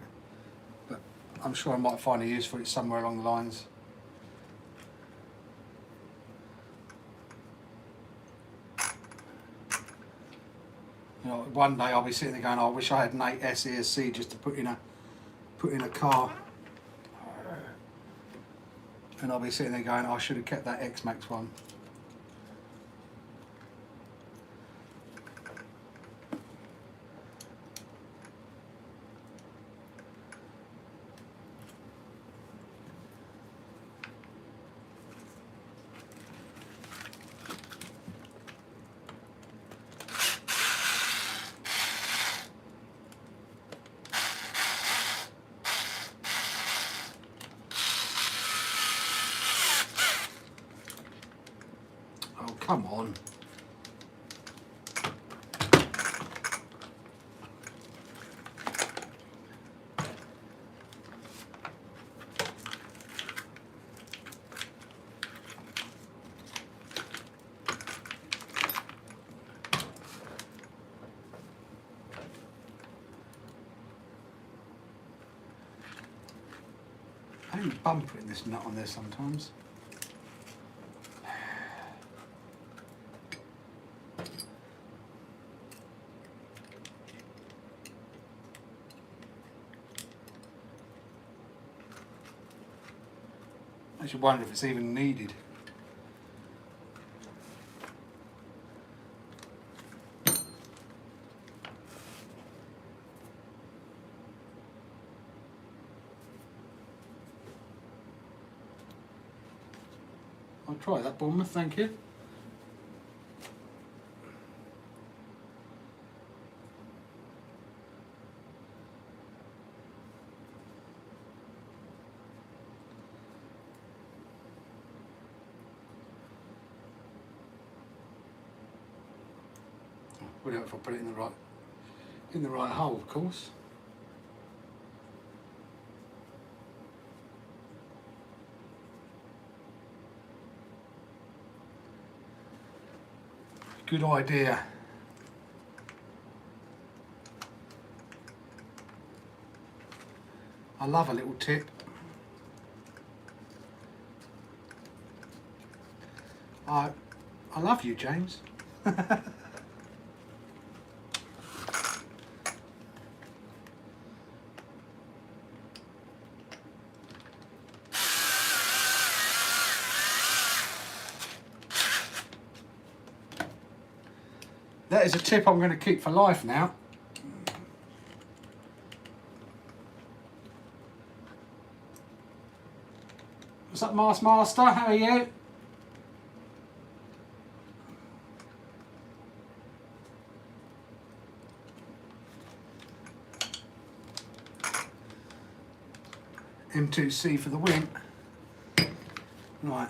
but I'm sure I might find a use for it somewhere along the lines. You know, one day I'll be sitting there going, oh, I wish I had an 8S ESC just to put in a car, and I'll be sitting there going, oh, I should have kept that X-Max one. Come on. I only bump it in this nut on there sometimes. I should wonder if it's even needed. I'll try that, Bournemouth, thank you. Well, if I put it in the right hole, of course. good idea. I love a little tip. I love you, James. That is a tip I'm going to keep for life now. What's up, Master? How are you? M2C for the win. Right.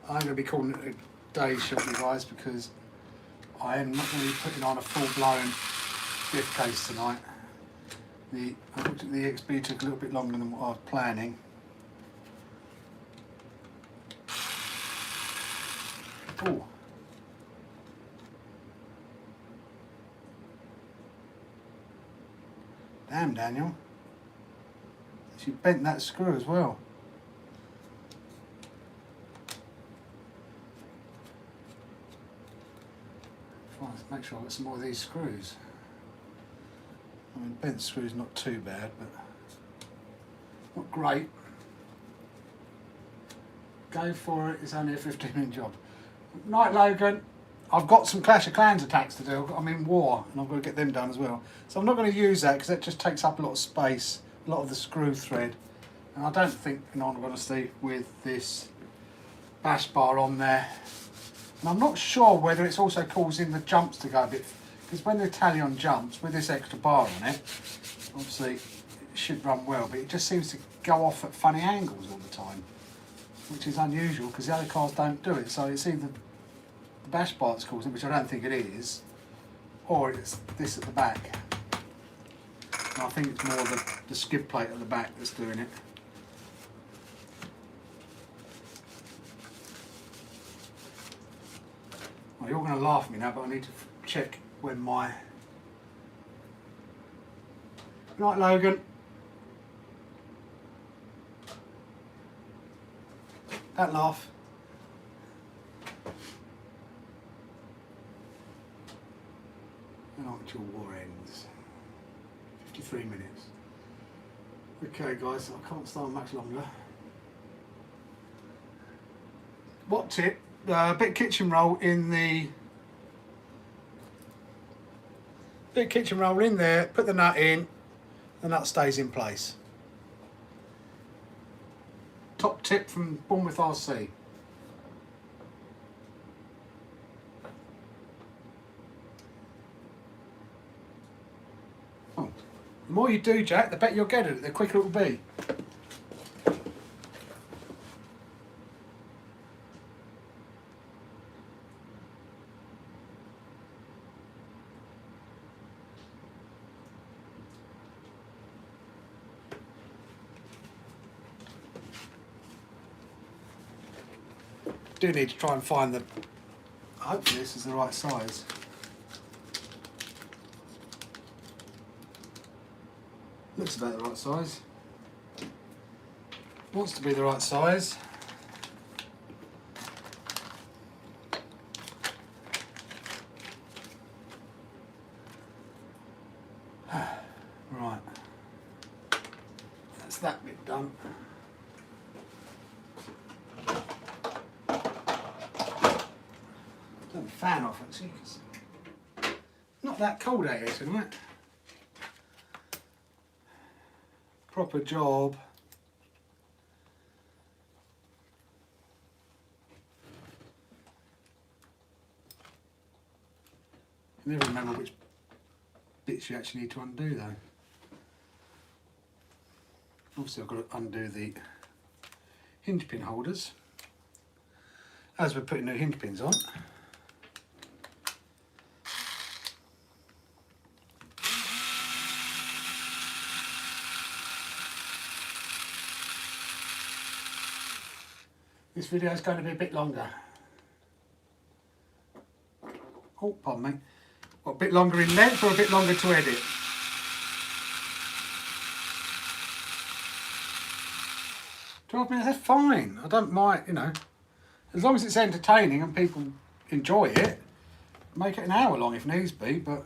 I'm going to be calling it a day shortly, guys, because I am not going to be putting on a full-blown diff case tonight. Unfortunately, the EXB took a little bit longer than what I was planning. Oh. Damn, Daniel. She bent that screw as well. Make sure I've got some more of these screws. I mean, bent screw's not too bad, but not great. Go for it, it's only a 15-minute job. Night, Logan. I've got some Clash of Clans attacks to do. I'm in war, and I've got to get them done as well. So I'm not going to use that, because that just takes up a lot of space, a lot of the screw thread. And I don't think, in all honesty, with this bash bar on there. And I'm not sure whether it's also causing the jumps to go a bit, because when the Talion jumps with this extra bar on it, obviously it should run well, but it just seems to go off at funny angles all the time, which is unusual because the other cars don't do it. So it's either the bash bar that's causing it, which I don't think it is, or it's this at the back. And I think it's more the skid plate at the back that's doing it. Well, you're going to laugh at me now, but I need to check when my... Good night, Logan. Don't laugh. And on till war ends. 53 minutes. Okay, guys, I can't stay on much longer. What tip? A bit of kitchen roll in the... Bit of kitchen roll in there, put the nut in, the nut stays in place. Top tip from Bournemouth RC. Oh. The more you do, Jack, the better you'll get at it, the quicker it will be. Do need to try and find the... Hopefully this is the right size. Looks about the right size. Wants to be the right size. Right. That's that bit done. Turn the fan off actually, 'cause it's not that cold out here tonight. Proper job. I never remember which bits you actually need to undo though. Obviously I've got to undo the hinge pin holders as we're putting new hinge pins on. This video is going to be a bit longer. Oh, pardon me. What, a bit longer in length or a bit longer to edit? 12 minutes, that's fine. I don't mind, you know. As long as it's entertaining and people enjoy it, make it an hour long if needs be, but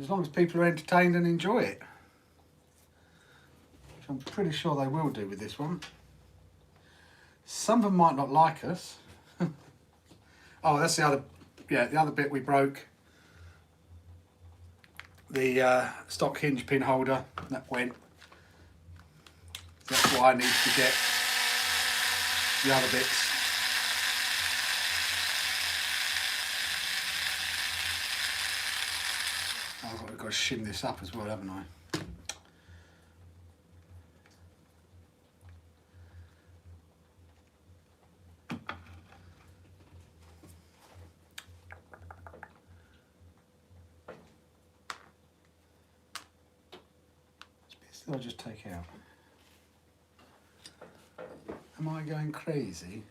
as long as people are entertained and enjoy it. Which I'm pretty sure they will do with this one. Some of them might not like us. Oh, that's the other bit we broke. The stock hinge pin holder, that went. That's why I need to get the other bits. I've got to shim this up as well, haven't I? I'll just take out. Am I going crazy?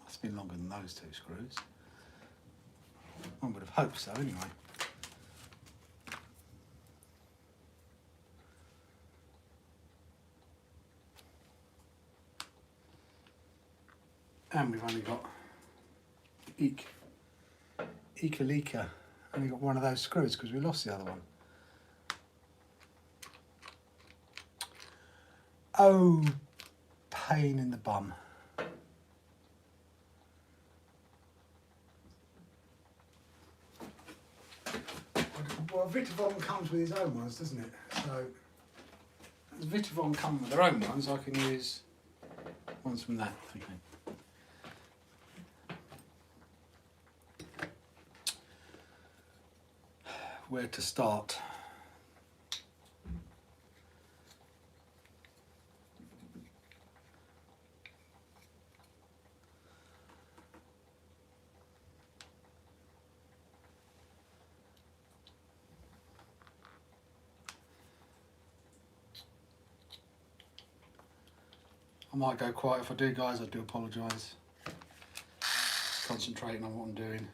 Must have been longer than those two screws. One would have hoped so anyway. And we've only got Ekalika. Only got one of those screws because we lost the other one. Oh, pain in the bum. Well, Vitavon comes with his own ones, doesn't it? So, as Vitavon come with their own ones, I can use ones from that. Okay. Where to start? I might go quiet if I do, guys. I do apologise. Just concentrating on what I'm doing.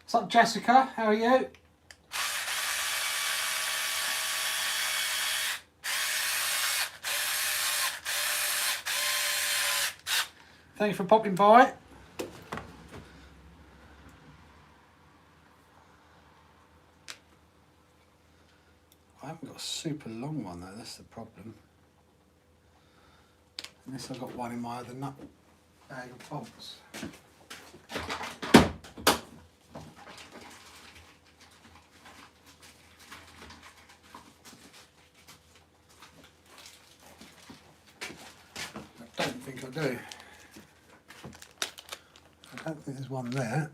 What's up, Jessica? How are you? Thank you for popping by. I haven't got a super long one though, that's the problem. Unless I've got one in my other nut bag of bolts. I don't think I do. I don't think there's one there.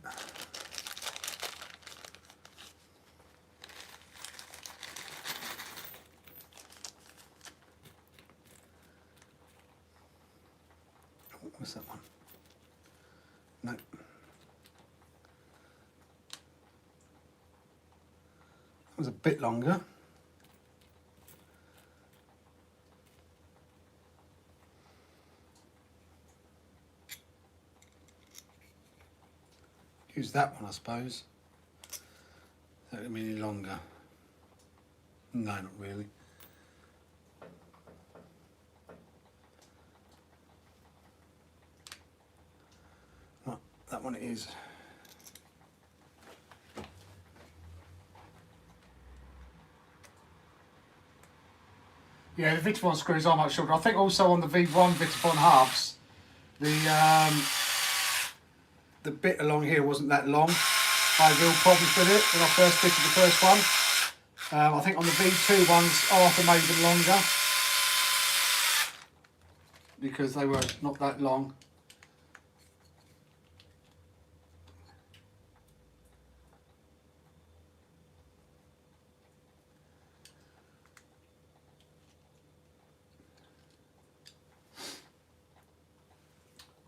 What's that one? No. That was a bit longer. Use that one, I suppose. That would be any longer. No, not really. Right, that one it is. Yeah, the Vitavon screws are much shorter. I think also on the V1 Vitavon hubs, the bit along here wasn't that long. I had real problems with it when I first fitted the first one. I think on the V2 ones, Arthur made them longer because they were not that long.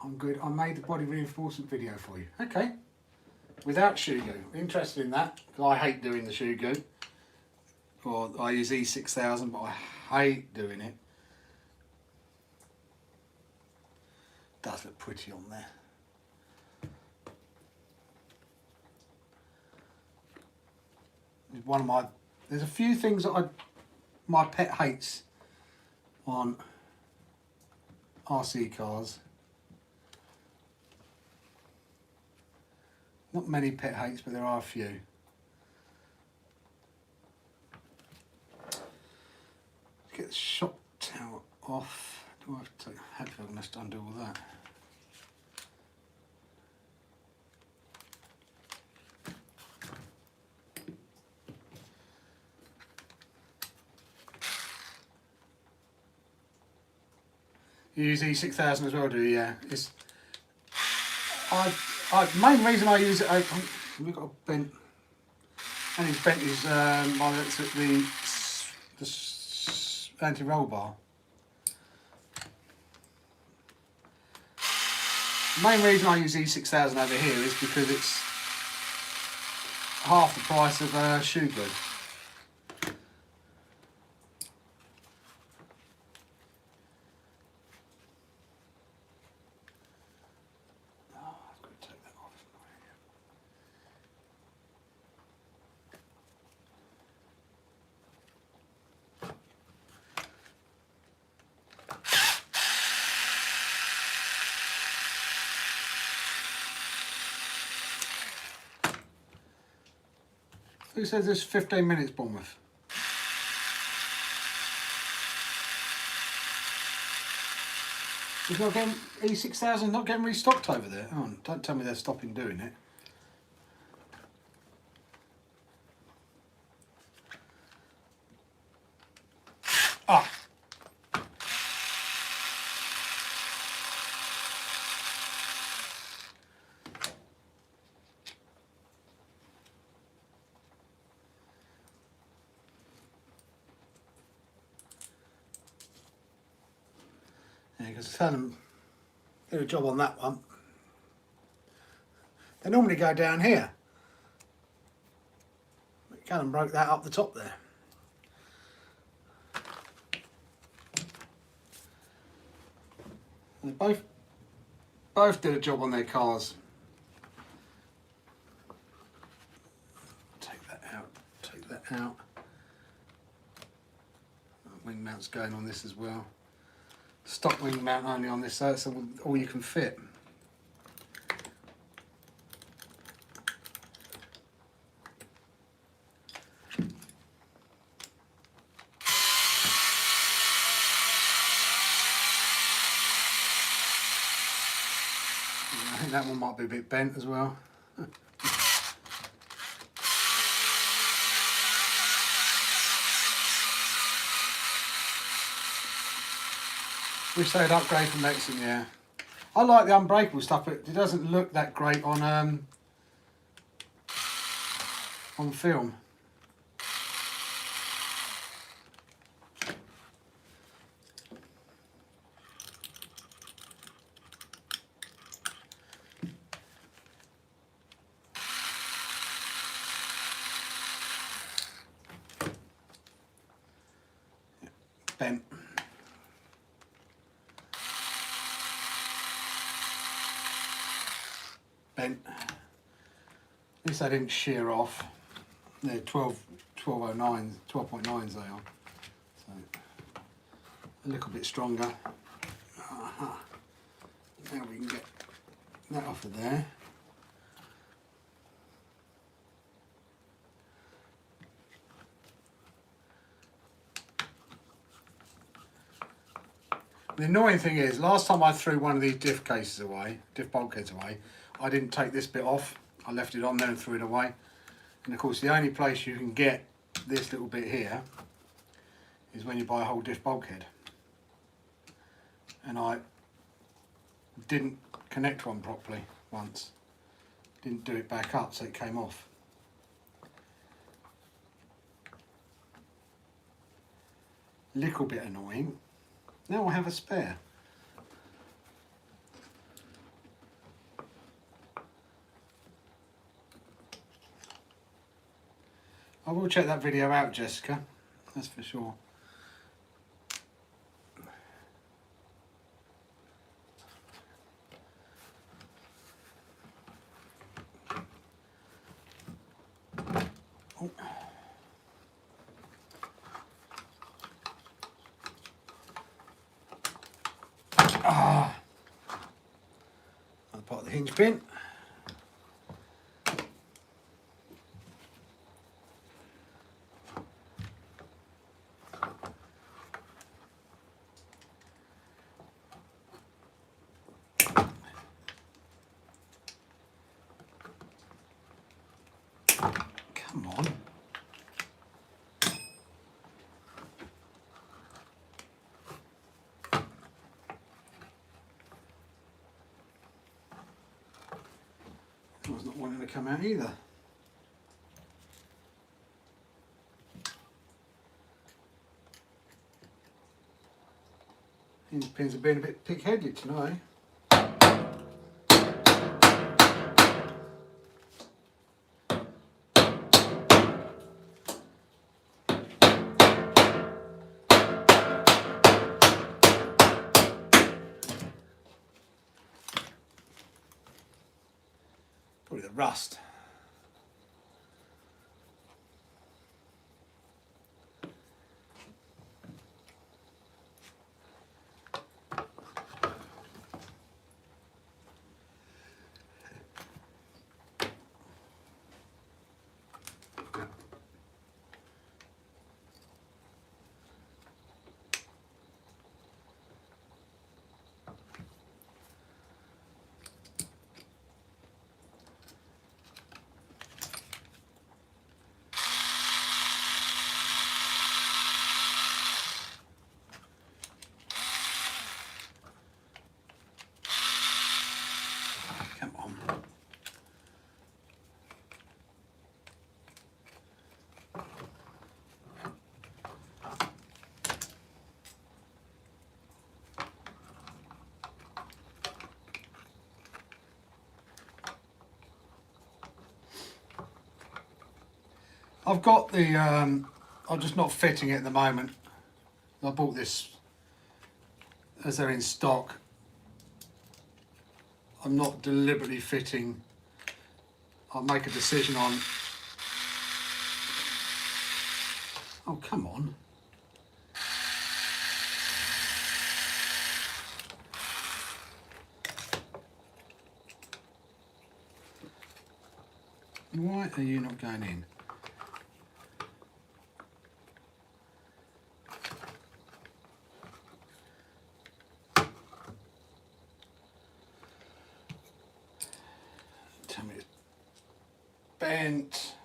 I'm good. I made the body reinforcement video for you. Okay. without shoe glue. Interested in that, because I hate doing the shoe glue. Or I use E6000, but I hate doing it. Does look pretty on there. One of my, there's a few things that my pet hates on RC cars. Not many pet hates, but there are a few. Get the shock tower off. Do I have to take, hopefully I'm going to undo all that. You use E6000 as well, do you? Yeah. It's, main reason I use it, we've got a bent, and it's bent is the anti-roll bar. Main reason I use E6000 over here is because it's half the price of shoe glue. Who says it's 15 minutes, Bournemouth? It's not getting, E6000 not getting restocked over there. Oh, don't tell me they're stopping doing it. Ah! Yeah, because tell them, do a job on that one. They normally go down here. But Callum broke that up the top there. And they both did a job on their cars. Take that out, take that out. Wing mount's going on this as well. Stock wing mount only on this, so it's all you can fit. I think that one might be a bit bent as well. Wish they'd upgrade from Nexon, yeah. I like the unbreakable stuff, but it doesn't look that great on film. Bent. Bent. At least they didn't shear off. They're 12.09s they are. So a little bit stronger. Now we can get that off of there. The annoying thing is, last time I threw one of these diff cases away, diff bulkheads away, I didn't take this bit off. I left it on there and threw it away. And of course, the only place you can get this little bit here is when you buy a whole diff bulkhead. And I didn't connect one properly once. Didn't do it back up, so it came off. Little bit annoying. Now I have a spare. I will check that video out, Jessica, that's for sure. Oh. Ah, another part of the hinge pin. Come on. I was not wanting to come out either. Hinge pins have been a bit pig-headed tonight. Probably the rust. Come on. I've got the, I'm just not fitting it at the moment. I bought this as they're in stock. I'm not deliberately fitting. I'll make a decision on. Oh, come on. Why are you not going in? Tell me it's bent.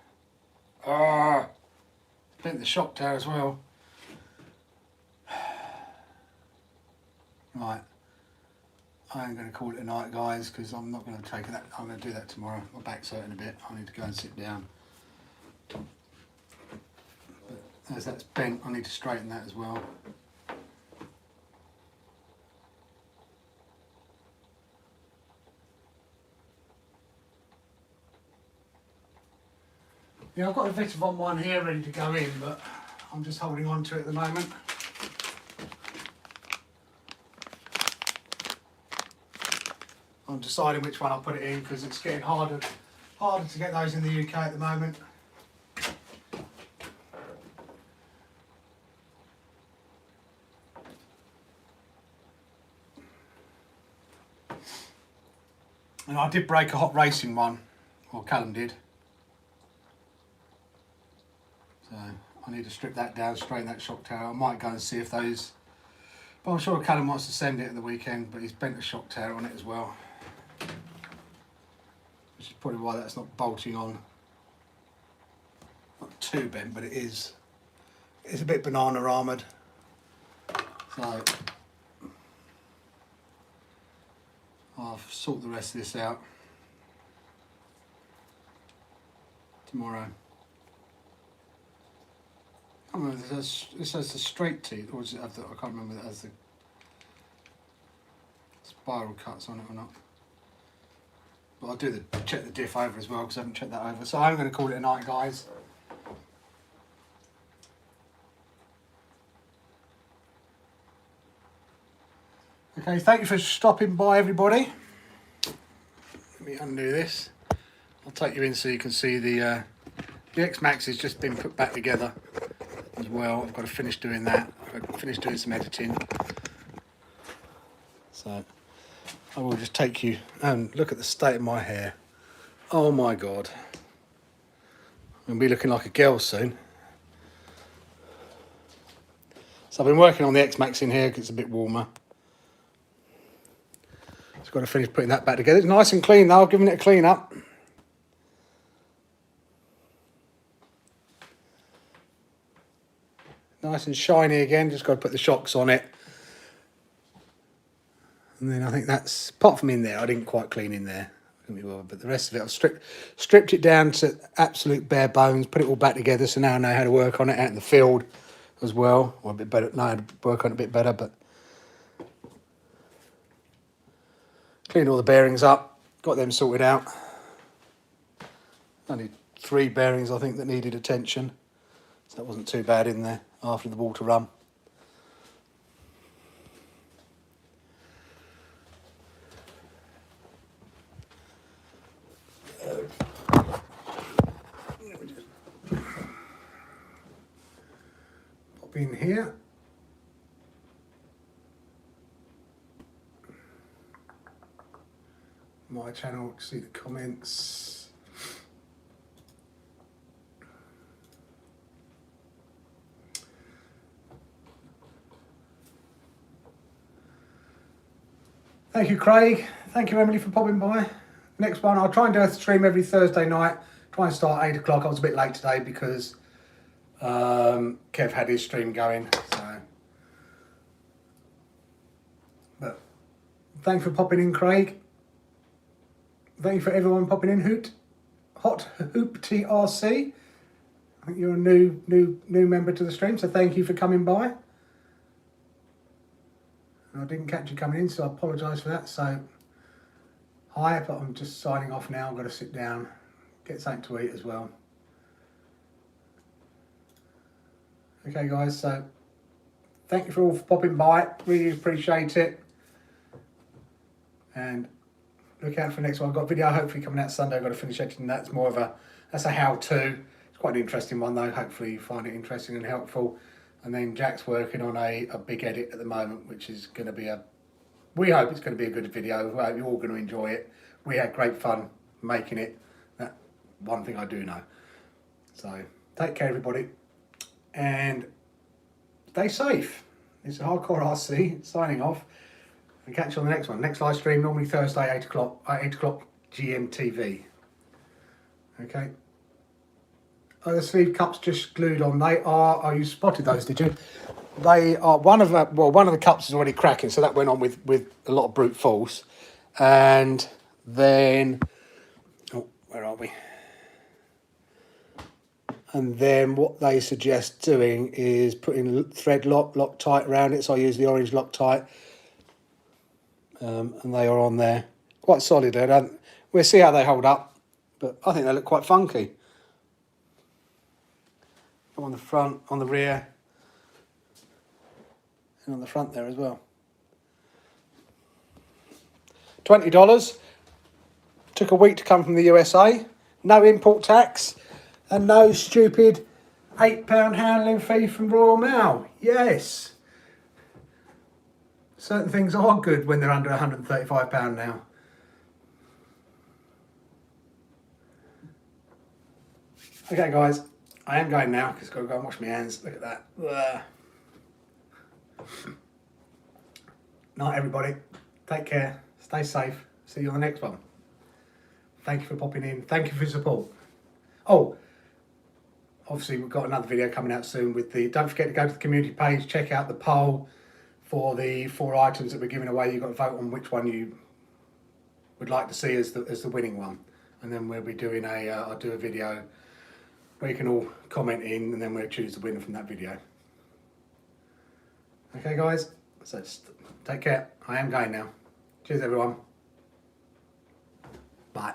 Ah, bent the shock tower as well. Right. I am going to call it a night, guys, because I'm not going to take that. I'm going to do that tomorrow. My back's hurting a bit. I need to go and sit down. But as that's bent, I need to straighten that as well. Yeah, I've got a Vitavon one here ready to go in, but I'm just holding on to it at the moment. I'm deciding which one I'll put it in because it's getting harder to get those in the UK at the moment. And I did break a hot racing one, or Callum did. So I need to strip that down, straighten that shock tower. I might go and see if those, but I'm sure Callum wants to send it at the weekend, but he's bent a shock tower on it as well. Which is probably why that's not bolting on. Not too bent, but it is. It's a bit banana armoured. So I'll sort the rest of this out tomorrow. I can't remember if this has the straight teeth, or does it have the, I can't remember if it has the spiral cuts on it or not. But I'll check the diff over as well because I haven't checked that over. So I'm going to call it a night, guys. Okay, thank you for stopping by, everybody. Let me undo this. I'll take you in so you can see the X-Max has just been put back together as well. I've got to finish doing that. I've got to finish doing some editing. So I will just take you and look at the state of my hair. Oh my God. I'm going to be looking like a girl soon. So I've been working on the X-Max in here because it's a bit warmer. Just got to finish putting that back together. It's nice and clean though, I've given it a clean up. Nice and shiny again, just got to put the shocks on it. And then I think that's, apart from in there, I didn't quite clean in there. But the rest of it, I've stripped it down to absolute bare bones, put it all back together, so now I know how to work on it out in the field as well. Or a bit better, know how to work on it a bit better, but cleaned all the bearings up, got them sorted out. Only 3 bearings I think that needed attention, so that wasn't too bad in there after the water run. Pop in here. My channel, see the comments. Thank you, Craig. Thank you, Emily, for popping by. Next one, I'll try and do a stream every Thursday night. Try and start 8 o'clock. I was a bit late today because Kev had his stream going. So, but thanks for popping in, Craig. Thank you for everyone popping in. Hot Hoop TRC. I think you're a new member to the stream, so thank you for coming by. I didn't catch you coming in, so I apologise for that. So, hi, but I'm just signing off now. I've got to sit down, get something to eat as well. Okay, guys, so thank you for all for popping by. Really appreciate it. And look out for the next one. I've got a video hopefully coming out Sunday. I've got to finish editing that. It's more of that's a how-to. It's quite an interesting one, though. Hopefully you find it interesting and helpful. And then Jack's working on a big edit at the moment, which is going to be we hope it's going to be a good video. We hope you're all going to enjoy it. We had great fun making it. That one thing I do know. So take care, everybody. And stay safe. It's a Hardcore RC signing off. And catch you on the next one. Next live stream, normally Thursday, 8 o'clock GMTV. Okay. Oh, the sleeve cups just glued on. They are. Oh, you spotted those, did you? They are one of the cups is already cracking, so that went on with a lot of brute force. And then, oh, where are we? And then what they suggest doing is putting thread Loctite around it. So I use the orange Loctite, and they are on there, quite solid. We'll see how they hold up, but I think they look quite funky. On the front, on the rear, and on the front there as well. $20. Took a week to come from the USA. No import tax, and no stupid £8 handling fee from Royal Mail. Yes. Certain things are good when they're under £135 now. Okay, guys. I am going now because I've got to go and wash my hands. Look at that. Night, everybody. Take care. Stay safe. See you on the next one. Thank you for popping in. Thank you for your support. Oh, obviously we've got another video coming out soon with the... Don't forget to go to the community page. Check out the poll for the 4 items that we're giving away. You've got to vote on which one you would like to see as the winning one. And then we'll be doing I'll do a video where you can all comment in, and then we'll choose the winner from that video. Okay, guys, so take care. I am going now. Cheers, everyone. Bye.